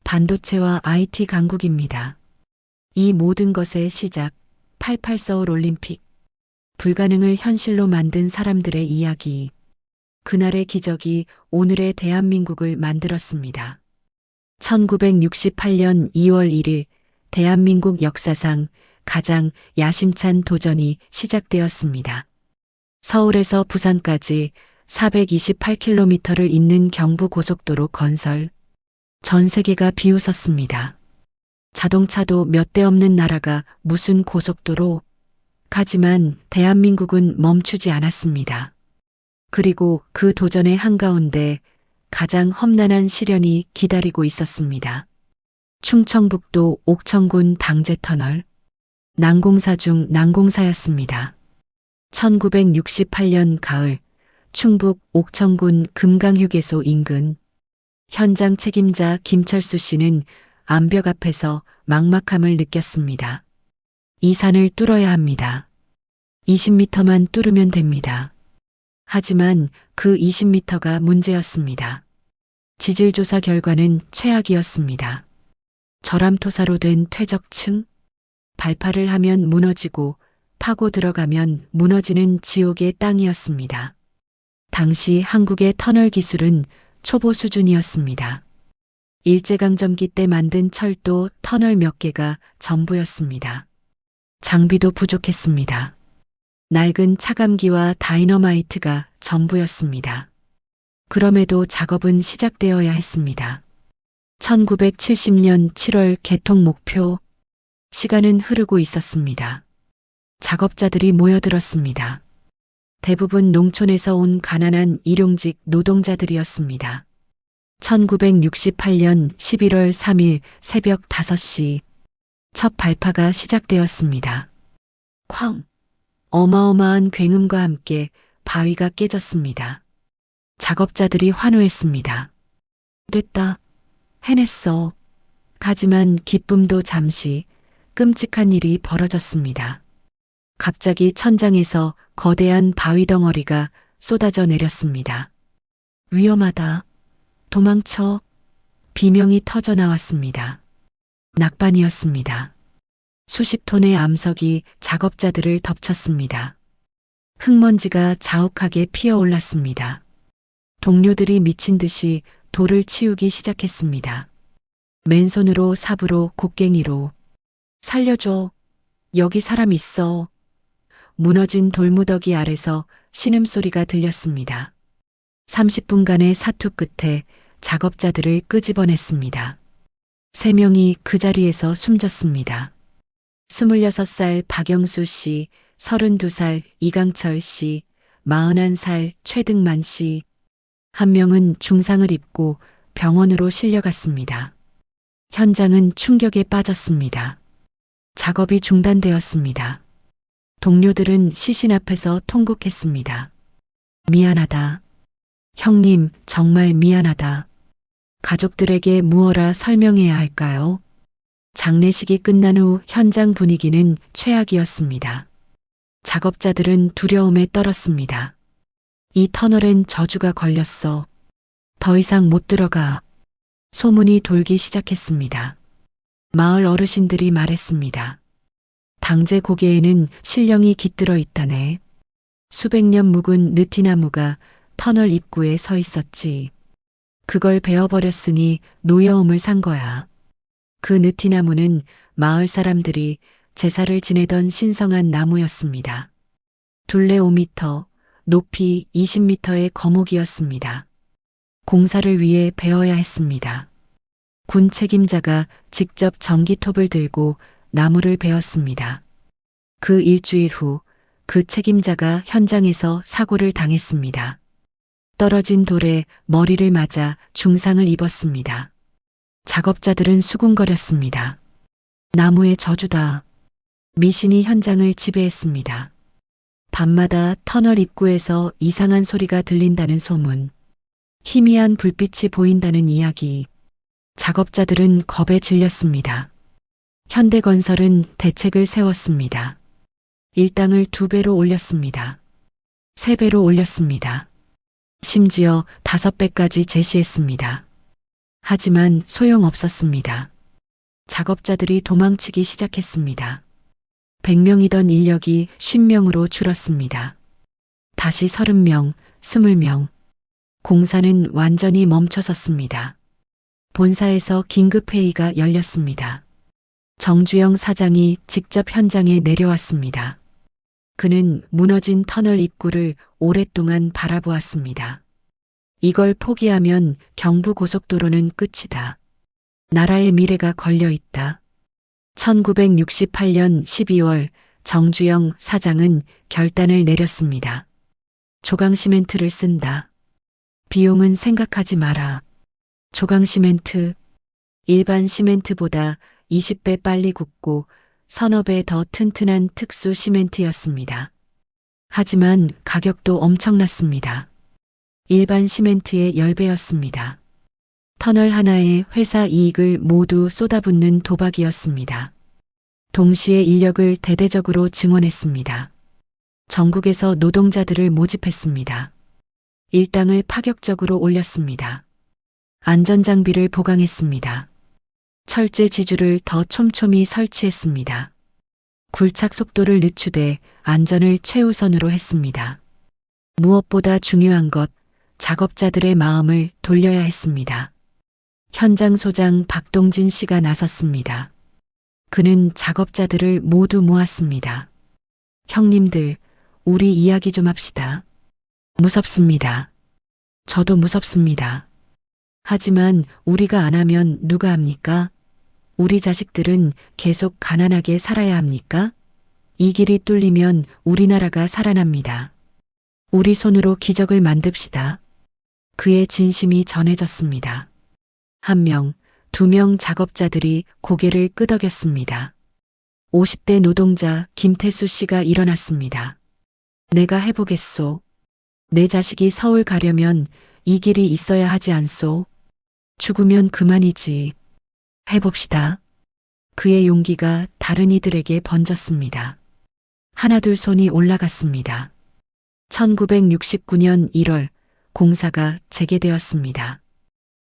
반도체와 IT 강국입니다. 이 모든 것의 시작, 88 서울 올림픽. 불가능을 현실로 만든 사람들의 이야기. 그날의 기적이 오늘의 대한민국을 만들었습니다. 1968년 2월 1일 대한민국 역사상 가장 야심찬 도전이 시작되었습니다. 서울에서 부산까지 428km를 잇는 경부고속도로 건설. 전 세계가 비웃었습니다. 자동차도 몇 대 없는 나라가 무슨 고속도로? 하지만 대한민국은 멈추지 않았습니다. 그리고 그 도전의 한가운데 가장 험난한 시련이 기다리고 있었습니다. 충청북도 옥천군 당제터널. 난공사 중 난공사였습니다. 1968년 가을 충북 옥천군 금강휴게소 인근 현장 책임자 김철수 씨는 암벽 앞에서 막막함을 느꼈습니다. 이 산을 뚫어야 합니다. 20m만 뚫으면 됩니다. 하지만 그 20m가 문제였습니다. 지질조사 결과는 최악이었습니다. 절암토사로 된 퇴적층, 발파를 하면 무너지고 파고 들어가면 무너지는 지옥의 땅이었습니다. 당시 한국의 터널 기술은 초보 수준이었습니다. 일제강점기 때 만든 철도 터널 몇 개가 전부였습니다. 장비도 부족했습니다. 낡은 차감기와 다이너마이트가 전부였습니다. 그럼에도 작업은 시작되어야 했습니다. 1970년 7월 개통 목표. 시간은 흐르고 있었습니다. 작업자들이 모여들었습니다. 대부분 농촌에서 온 가난한 일용직 노동자들이었습니다. 1968년 11월 3일 새벽 5시 첫 발파가 시작되었습니다. 쾅! 어마어마한 굉음과 함께 바위가 깨졌습니다. 작업자들이 환호했습니다. 됐다. 해냈어. 하지만 기쁨도 잠시 끔찍한 일이 벌어졌습니다. 갑자기 천장에서 거대한 바위 덩어리가 쏟아져 내렸습니다. 위험하다. 도망쳐. 비명이 터져 나왔습니다. 낙반이었습니다. 수십 톤의 암석이 작업자들을 덮쳤습니다. 흙먼지가 자욱하게 피어올랐습니다. 동료들이 미친 듯이 돌을 치우기 시작했습니다. 맨손으로 삽으로 곡괭이로 살려줘. 여기 사람 있어. 무너진 돌무더기 아래서 신음소리가 들렸습니다. 30분간의 사투 끝에 작업자들을 끄집어냈습니다. 3명이 그 자리에서 숨졌습니다. 26살 박영수 씨, 32살 이강철 씨, 41살 최등만 씨, 한 명은 중상을 입고 병원으로 실려갔습니다. 현장은 충격에 빠졌습니다. 작업이 중단되었습니다. 동료들은 시신 앞에서 통곡했습니다. 미안하다. 형님, 정말 미안하다. 가족들에게 무엇라 설명해야 할까요? 장례식이 끝난 후 현장 분위기는 최악이었습니다. 작업자들은 두려움에 떨었습니다. 이 터널엔 저주가 걸렸어. 더 이상 못 들어가. 소문이 돌기 시작했습니다. 마을 어르신들이 말했습니다. 당제 고개에는 신령이 깃들어 있다네. 수백 년 묵은 느티나무가 터널 입구에 서 있었지. 그걸 베어버렸으니 노여움을 산 거야. 그 느티나무는 마을 사람들이 제사를 지내던 신성한 나무였습니다. 둘레 5m, 높이 20m의 거목이었습니다. 공사를 위해 베어야 했습니다. 군 책임자가 직접 전기톱을 들고 나무를 베었습니다. 그 일주일 후 그 책임자가 현장에서 사고를 당했습니다. 떨어진 돌에 머리를 맞아 중상을 입었습니다. 작업자들은 수군거렸습니다. 나무의 저주다. 미신이 현장을 지배했습니다. 밤마다 터널 입구에서 이상한 소리가 들린다는 소문, 희미한 불빛이 보인다는 이야기. 작업자들은 겁에 질렸습니다. 현대건설은 대책을 세웠습니다. 일당을 2배로 올렸습니다. 3배로 올렸습니다. 심지어 5배까지 제시했습니다. 하지만 소용없었습니다. 작업자들이 도망치기 시작했습니다. 100명이던 인력이 50명으로 줄었습니다. 다시 30명, 20명. 공사는 완전히 멈춰섰습니다. 본사에서 긴급회의가 열렸습니다. 정주영 사장이 직접 현장에 내려왔습니다. 그는 무너진 터널 입구를 오랫동안 바라보았습니다. 이걸 포기하면 경부고속도로는 끝이다. 나라의 미래가 걸려 있다. 1968년 12월 정주영 사장은 결단을 내렸습니다. 조강시멘트를 쓴다. 비용은 생각하지 마라. 조강시멘트, 일반 시멘트보다 20배 빨리 굳고 서너 배 더 튼튼한 특수 시멘트였습니다. 하지만 가격도 엄청났습니다. 일반 시멘트의 10배였습니다. 터널 하나에 회사 이익을 모두 쏟아붓는 도박이었습니다. 동시에 인력을 대대적으로 증원했습니다. 전국에서 노동자들을 모집했습니다. 일당을 파격적으로 올렸습니다. 안전장비를 보강했습니다. 철제 지주를 더 촘촘히 설치했습니다. 굴착 속도를 늦추되 안전을 최우선으로 했습니다. 무엇보다 중요한 것, 작업자들의 마음을 돌려야 했습니다. 현장 소장 박동진 씨가 나섰습니다. 그는 작업자들을 모두 모았습니다. 형님들, 우리 이야기 좀 합시다. 무섭습니다. 저도 무섭습니다. 하지만 우리가 안 하면 누가 합니까? 우리 자식들은 계속 가난하게 살아야 합니까? 이 길이 뚫리면 우리나라가 살아납니다. 우리 손으로 기적을 만듭시다. 그의 진심이 전해졌습니다. 1명, 2명 작업자들이 고개를 끄덕였습니다. 50대 노동자 김태수 씨가 일어났습니다. 내가 해보겠소. 내 자식이 서울 가려면 이 길이 있어야 하지 않소. 죽으면 그만이지. 해봅시다. 그의 용기가 다른 이들에게 번졌습니다. 하나둘 손이 올라갔습니다. 1969년 1월 공사가 재개되었습니다.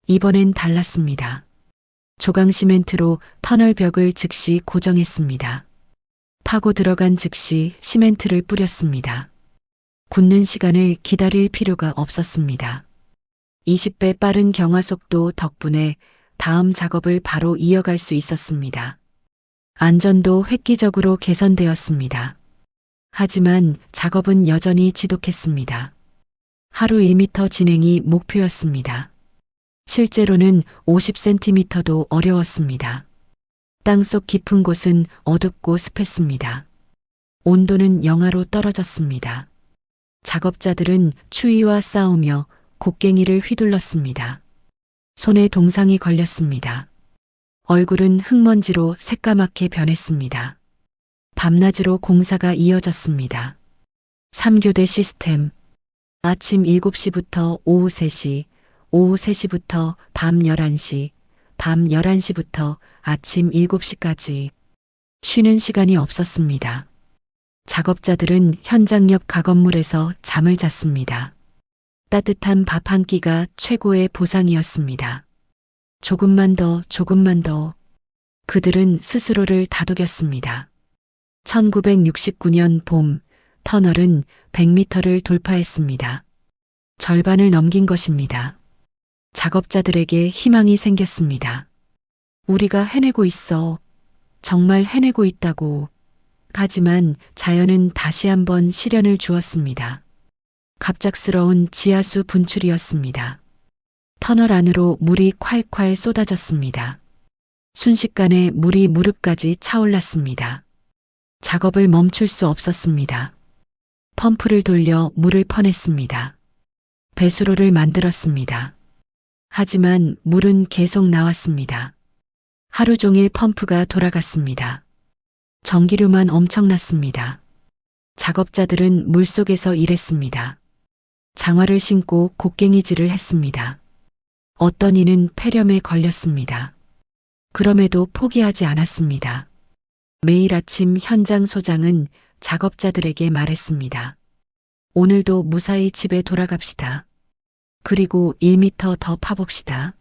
이번엔 달랐습니다. 조강시멘트로 터널 벽을 즉시 고정했습니다. 파고 들어간 즉시 시멘트를 뿌렸습니다. 굳는 시간을 기다릴 필요가 없었습니다. 20배 빠른 경화 속도 덕분에 다음 작업을 바로 이어갈 수 있었습니다. 안전도 획기적으로 개선되었습니다. 하지만 작업은 여전히 지독했습니다. 하루 1m 진행이 목표였습니다. 실제로는 50cm도 어려웠습니다. 땅속 깊은 곳은 어둡고 습했습니다. 온도는 영하로 떨어졌습니다. 작업자들은 추위와 싸우며 곡괭이를 휘둘렀습니다. 손에 동상이 걸렸습니다. 얼굴은 흙먼지로 새까맣게 변했습니다. 밤낮으로 공사가 이어졌습니다. 3교대 시스템. 아침 7시부터 오후 3시, 오후 3시부터 밤 11시, 밤 11시부터 아침 7시까지. 쉬는 시간이 없었습니다. 작업자들은 현장 옆 가건물에서 잠을 잤습니다. 따뜻한 밥 한 끼가 최고의 보상이었습니다. 조금만 더, 조금만 더. 그들은 스스로를 다독였습니다. 1969년 봄, 터널은 100m를 돌파했습니다. 절반을 넘긴 것입니다. 작업자들에게 희망이 생겼습니다. 우리가 해내고 있어. 정말 해내고 있다고. 하지만 자연은 다시 한번 시련을 주었습니다. 갑작스러운 지하수 분출이었습니다. 터널 안으로 물이 콸콸 쏟아졌습니다. 순식간에 물이 무릎까지 차올랐습니다. 작업을 멈출 수 없었습니다. 펌프를 돌려 물을 퍼냈습니다. 배수로를 만들었습니다. 하지만 물은 계속 나왔습니다. 하루 종일 펌프가 돌아갔습니다. 전기료만 엄청났습니다. 작업자들은 물속에서 일했습니다. 장화를 신고 곡괭이질을 했습니다. 어떤 이는 폐렴에 걸렸습니다. 그럼에도 포기하지 않았습니다. 매일 아침 현장 소장은 작업자들에게 말했습니다. 오늘도 무사히 집에 돌아갑시다. 그리고 1m 더 파봅시다.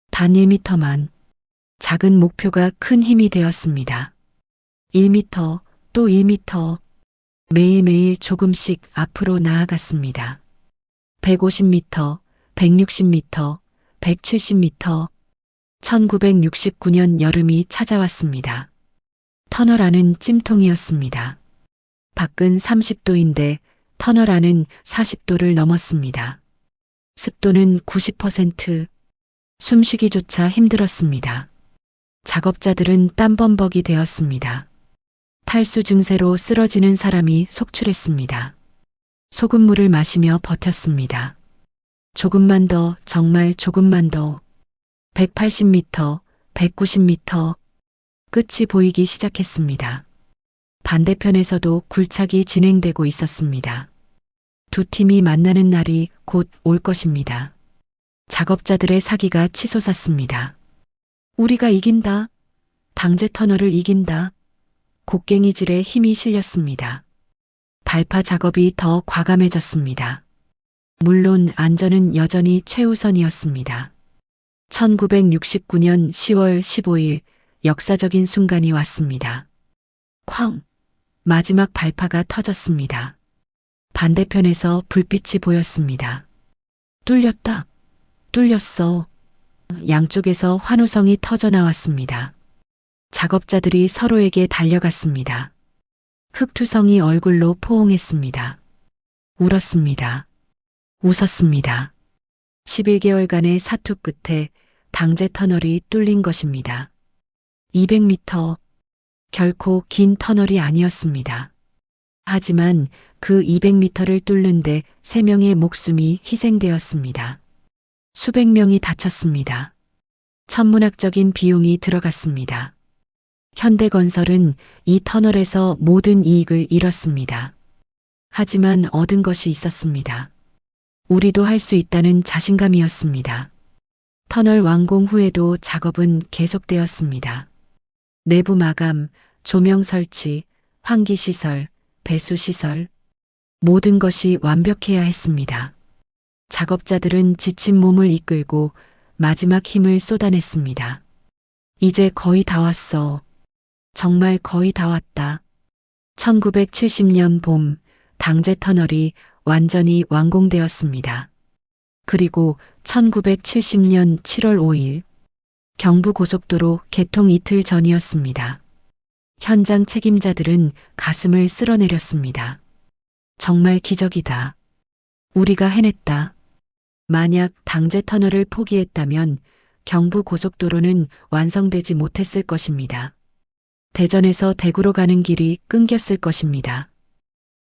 단 1m만. 작은 목표가 큰 힘이 되었습니다. 1m, 또 1m. 매일매일 조금씩 앞으로 나아갔습니다. 150m, 160m, 170m. 1969년 여름이 찾아왔습니다. 터널 안은 찜통이었습니다. 밖은 30도인데 터널 안은 40도를 넘었습니다. 습도는 90%. 숨쉬기조차 힘들었습니다. 작업자들은 땀범벅이 되었습니다. 탈수 증세로 쓰러지는 사람이 속출했습니다. 소금물을 마시며 버텼습니다. 조금만 더, 정말 조금만 더. 180m, 190m. 끝이 보이기 시작했습니다. 반대편에서도 굴착이 진행되고 있었습니다. 두 팀이 만나는 날이 곧 올 것입니다. 작업자들의 사기가 치솟았습니다. 우리가 이긴다. 방제 터널을 이긴다. 곡괭이질에 힘이 실렸습니다. 발파 작업이 더 과감해졌습니다. 물론 안전은 여전히 최우선이었습니다. 1969년 10월 15일 역사적인 순간이 왔습니다. 쾅! 마지막 발파가 터졌습니다. 반대편에서 불빛이 보였습니다. 뚫렸다. 뚫렸어. 양쪽에서 환호성이 터져 나왔습니다. 작업자들이 서로에게 달려갔습니다. 흑투성이 얼굴로 포옹했습니다. 울었습니다. 웃었습니다. 11개월간의 사투 끝에 방제 터널이 뚫린 것입니다. 200m. 결코 긴 터널이 아니었습니다. 하지만 그 200m를 뚫는데 3명의 목숨이 희생되었습니다. 수백 명이 다쳤습니다. 천문학적인 비용이 들어갔습니다. 현대건설은 이 터널에서 모든 이익을 잃었습니다. 하지만 얻은 것이 있었습니다. 우리도 할 수 있다는 자신감이었습니다. 터널 완공 후에도 작업은 계속되었습니다. 내부 마감, 조명 설치, 환기시설, 배수시설. 모든 것이 완벽해야 했습니다. 작업자들은 지친 몸을 이끌고 마지막 힘을 쏟아냈습니다. 이제 거의 다 왔어. 정말 거의 다 왔다. 1970년 봄, 방제 터널이 완전히 완공되었습니다. 그리고 1970년 7월 5일 경부고속도로 개통 이틀 전이었습니다. 현장 책임자들은 가슴을 쓸어내렸습니다. 정말 기적이다. 우리가 해냈다. 만약 당제터널을 포기했다면 경부고속도로는 완성되지 못했을 것입니다. 대전에서 대구로 가는 길이 끊겼을 것입니다.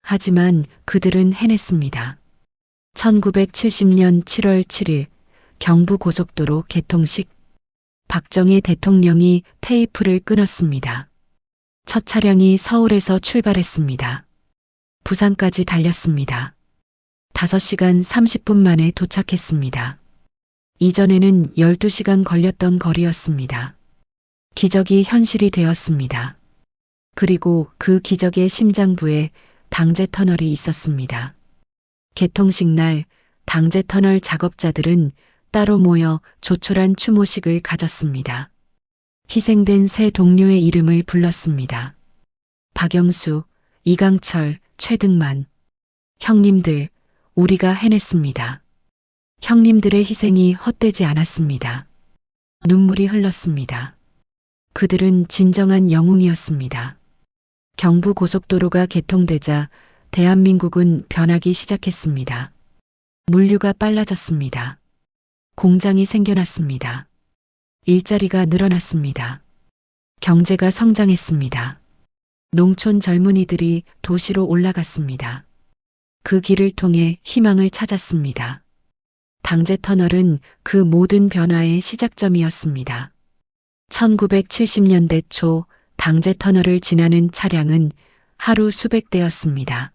하지만 그들은 해냈습니다. 1970년 7월 7일 경부고속도로 개통식. 박정희 대통령이 테이프를 끊었습니다. 첫 차량이 서울에서 출발했습니다. 부산까지 달렸습니다. 5시간 30분 만에 도착했습니다. 이전에는 12시간 걸렸던 거리였습니다. 기적이 현실이 되었습니다. 그리고 그 기적의 심장부에 당제터널이 있었습니다. 개통식 날 당제터널 작업자들은 따로 모여 조촐한 추모식을 가졌습니다. 희생된 세 동료의 이름을 불렀습니다. 박영수, 이강철, 최등만. 형님들, 우리가 해냈습니다. 형님들의 희생이 헛되지 않았습니다. 눈물이 흘렀습니다. 그들은 진정한 영웅이었습니다. 경부고속도로가 개통되자 대한민국은 변하기 시작했습니다. 물류가 빨라졌습니다. 공장이 생겨났습니다. 일자리가 늘어났습니다. 경제가 성장했습니다. 농촌 젊은이들이 도시로 올라갔습니다. 그 길을 통해 희망을 찾았습니다. 당제터널은 그 모든 변화의 시작점이었습니다. 1970년대 초 당제터널을 지나는 차량은 하루 수백 대였습니다.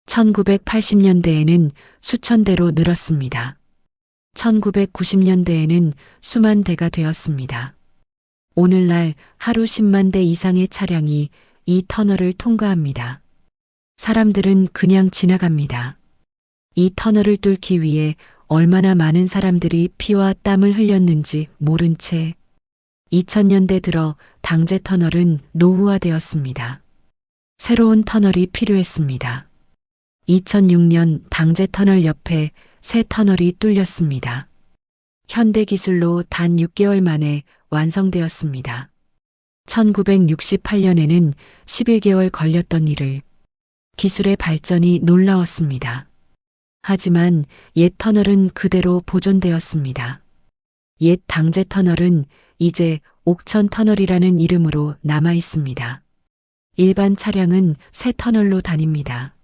1980년대에는 수천 대로 늘었습니다. 1990년대에는 수만 대가 되었습니다. 오늘날 하루 10만 대 이상의 차량이 이 터널을 통과합니다. 사람들은 그냥 지나갑니다. 이 터널을 뚫기 위해 얼마나 많은 사람들이 피와 땀을 흘렸는지 모른 채 2000년대 들어 당제터널은 노후화되었습니다. 새로운 터널이 필요했습니다. 2006년 당제터널 옆에 새 터널이 뚫렸습니다. 현대기술로 단 6개월 만에 완성되었습니다. 1968년에는 11개월 걸렸던 일을 기술의 발전이 놀라웠습니다. 하지만 옛 터널은 그대로 보존되었습니다. 옛 당제터널은 이제 옥천 터널이라는 이름으로 남아 있습니다. 일반 차량은 새 터널로 다닙니다.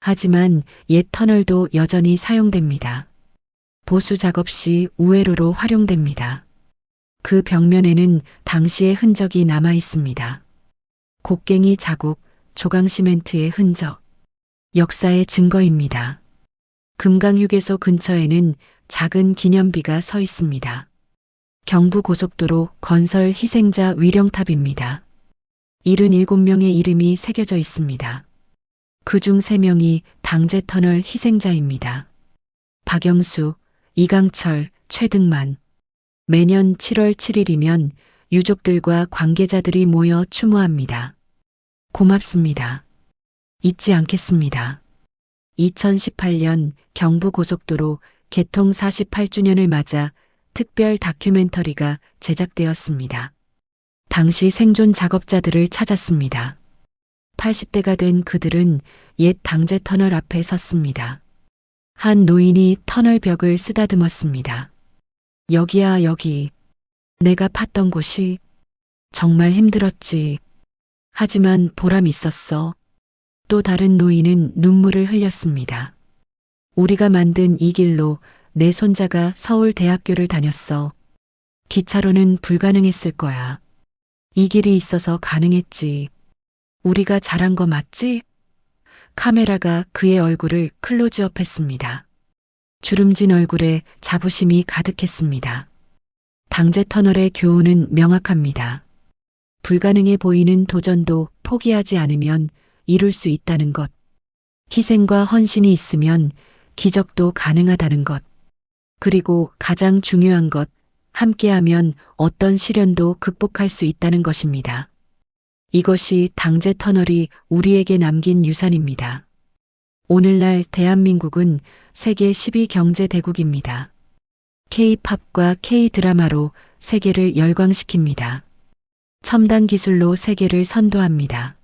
하지만 옛 터널도 여전히 사용됩니다. 보수 작업 시 우회로로 활용됩니다. 그 벽면에는 당시의 흔적이 남아 있습니다. 곡괭이 자국, 조강시멘트의 흔적, 역사의 증거입니다. 금강휴게소 근처에는 작은 기념비가 서 있습니다. 경부고속도로 건설 희생자 위령탑입니다. 77명의 이름이 새겨져 있습니다. 그중 3명이 당제터널 희생자입니다. 박영수, 이강철, 최등만. 매년 7월 7일이면 유족들과 관계자들이 모여 추모합니다. 고맙습니다. 잊지 않겠습니다. 2018년 경부고속도로 개통 48주년을 맞아 특별 다큐멘터리가 제작되었습니다. 당시 생존 작업자들을 찾았습니다. 80대가 된 그들은 옛 당제터널 앞에 섰습니다. 한 노인이 터널 벽을 쓰다듬었습니다. 여기야 여기. 내가 팠던 곳이 정말 힘들었지. 하지만 보람 있었어. 또 다른 노인은 눈물을 흘렸습니다. 우리가 만든 이 길로 내 손자가 서울대학교를 다녔어. 기차로는 불가능했을 거야. 이 길이 있어서 가능했지. 우리가 잘한 거 맞지? 카메라가 그의 얼굴을 클로즈업했습니다. 주름진 얼굴에 자부심이 가득했습니다. 당제터널의 교훈은 명확합니다. 불가능해 보이는 도전도 포기하지 않으면 이룰 수 있다는 것. 희생과 헌신이 있으면 기적도 가능하다는 것. 그리고 가장 중요한 것, 함께하면 어떤 시련도 극복할 수 있다는 것입니다. 이것이 당제터널이 우리에게 남긴 유산입니다. 오늘날 대한민국은 세계 10위 경제 대국입니다. K-팝과 K-드라마로 세계를 열광시킵니다. 첨단 기술로 세계를 선도합니다.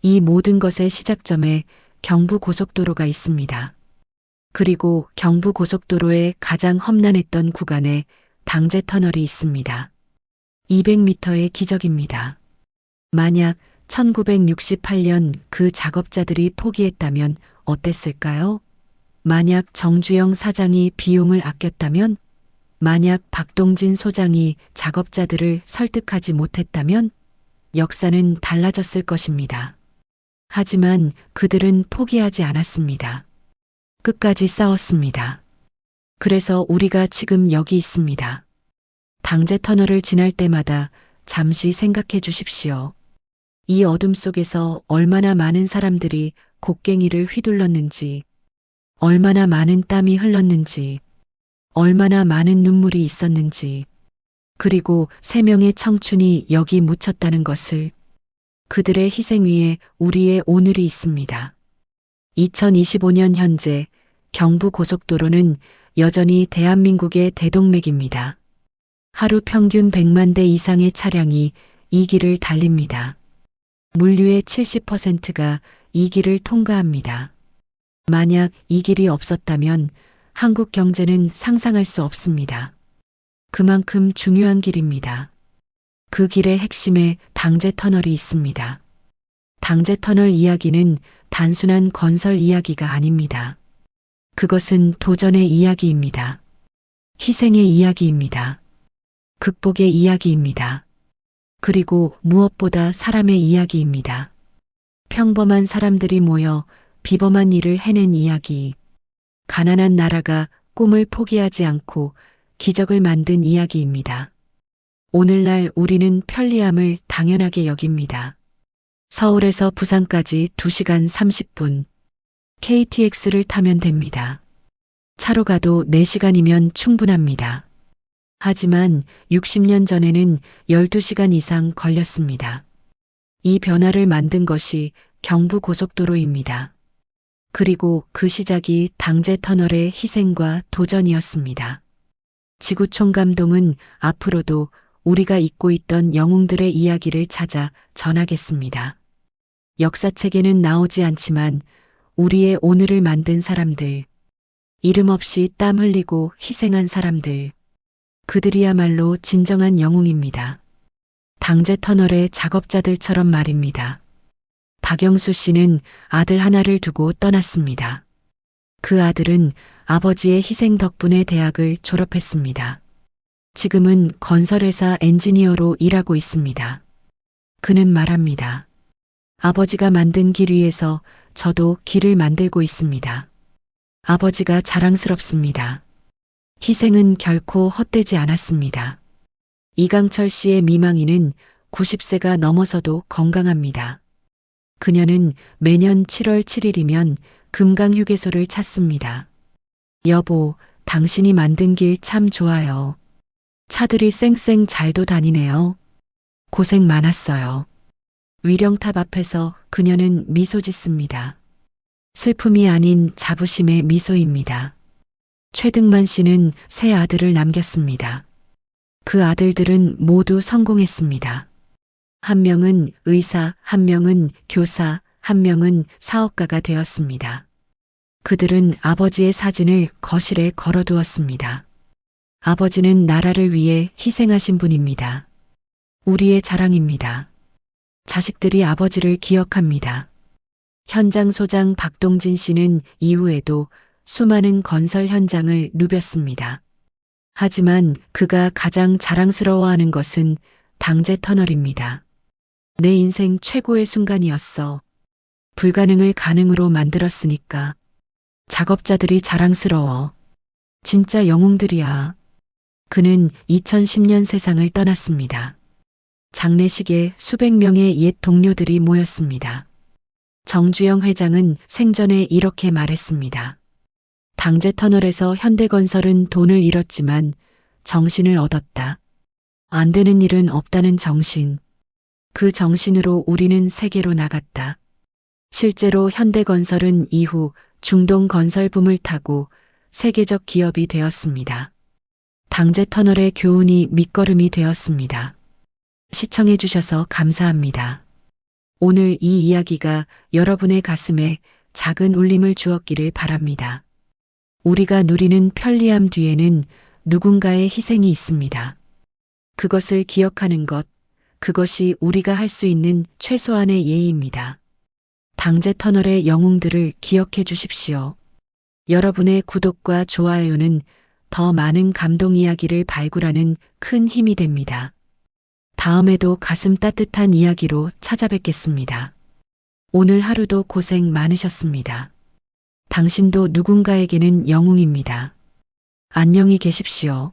이 모든 것의 시작점에 경부고속도로가 있습니다. 그리고 경부고속도로의 가장 험난했던 구간에 당제터널이 있습니다. 200m의 기적입니다. 만약 1968년 그 작업자들이 포기했다면 어땠을까요? 만약 정주영 사장이 비용을 아꼈다면? 만약 박동진 소장이 작업자들을 설득하지 못했다면? 역사는 달라졌을 것입니다. 하지만 그들은 포기하지 않았습니다. 끝까지 싸웠습니다. 그래서 우리가 지금 여기 있습니다. 당제터널을 지날 때마다 잠시 생각해 주십시오. 이 어둠 속에서 얼마나 많은 사람들이 곡괭이를 휘둘렀는지, 얼마나 많은 땀이 흘렀는지, 얼마나 많은 눈물이 있었는지, 그리고 3명의 청춘이 여기 묻혔다는 것을, 그들의 희생 위에 우리의 오늘이 있습니다. 2025년 현재 경부고속도로는 여전히 대한민국의 대동맥입니다. 하루 평균 100만 대 이상의 차량이 이 길을 달립니다. 물류의 70%가 이 길을 통과합니다. 만약 이 길이 없었다면 한국 경제는 상상할 수 없습니다. 그만큼 중요한 길입니다. 그 길의 핵심에 당제터널이 있습니다. 당제터널 이야기는 단순한 건설 이야기가 아닙니다. 그것은 도전의 이야기입니다. 희생의 이야기입니다. 극복의 이야기입니다. 그리고 무엇보다 사람의 이야기입니다. 평범한 사람들이 모여 비범한 일을 해낸 이야기. 가난한 나라가 꿈을 포기하지 않고 기적을 만든 이야기입니다. 오늘날 우리는 편리함을 당연하게 여깁니다. 서울에서 부산까지 2시간 30분. KTX를 타면 됩니다. 차로 가도 4시간이면 충분합니다. 하지만 60년 전에는 12시간 이상 걸렸습니다. 이 변화를 만든 것이 경부고속도로입니다. 그리고 그 시작이 당제터널의 희생과 도전이었습니다. 지구촌감동은 앞으로도 우리가 잊고 있던 영웅들의 이야기를 찾아 전하겠습니다. 역사책에는 나오지 않지만 우리의 오늘을 만든 사람들, 이름 없이 땀 흘리고 희생한 사람들, 그들이야말로 진정한 영웅입니다. 당제터널의 작업자들처럼 말입니다. 박영수 씨는 아들 하나를 두고 떠났습니다. 그 아들은 아버지의 희생 덕분에 대학을 졸업했습니다. 지금은 건설회사 엔지니어로 일하고 있습니다. 그는 말합니다. 아버지가 만든 길 위에서 저도 길을 만들고 있습니다. 아버지가 자랑스럽습니다. 희생은 결코 헛되지 않았습니다. 이강철 씨의 미망이는 90세가 넘어서도 건강합니다. 그녀는 매년 7월 7일이면 금강휴게소를 찾습니다. 여보, 당신이 만든 길 참 좋아요. 차들이 쌩쌩 잘도 다니네요. 고생 많았어요. 위령탑 앞에서 그녀는 미소 짓습니다. 슬픔이 아닌 자부심의 미소입니다. 최등만 씨는 세 아들을 남겼습니다. 그 아들들은 모두 성공했습니다. 한 명은 의사, 한 명은 교사, 한 명은 사업가가 되었습니다. 그들은 아버지의 사진을 거실에 걸어두었습니다. 아버지는 나라를 위해 희생하신 분입니다. 우리의 자랑입니다. 자식들이 아버지를 기억합니다. 현장 소장 박동진 씨는 이후에도 수많은 건설 현장을 누볐습니다. 하지만 그가 가장 자랑스러워하는 것은 당제터널입니다. 내 인생 최고의 순간이었어. 불가능을 가능으로 만들었으니까. 작업자들이 자랑스러워. 진짜 영웅들이야. 그는 2010년 세상을 떠났습니다. 장례식에 수백 명의 옛 동료들이 모였습니다. 정주영 회장은 생전에 이렇게 말했습니다. 당제터널에서 현대건설은 돈을 잃었지만 정신을 얻었다. 안 되는 일은 없다는 정신. 그 정신으로 우리는 세계로 나갔다. 실제로 현대건설은 이후 중동건설붐을 타고 세계적 기업이 되었습니다. 당제터널의 교훈이 밑거름이 되었습니다. 시청해 주셔서 감사합니다. 오늘 이 이야기가 여러분의 가슴에 작은 울림을 주었기를 바랍니다. 우리가 누리는 편리함 뒤에는 누군가의 희생이 있습니다. 그것을 기억하는 것, 그것이 우리가 할 수 있는 최소한의 예의입니다. 당제터널의 영웅들을 기억해 주십시오. 여러분의 구독과 좋아요는 더 많은 감동 이야기를 발굴하는 큰 힘이 됩니다. 다음에도 가슴 따뜻한 이야기로 찾아뵙겠습니다. 오늘 하루도 고생 많으셨습니다. 당신도 누군가에게는 영웅입니다. 안녕히 계십시오.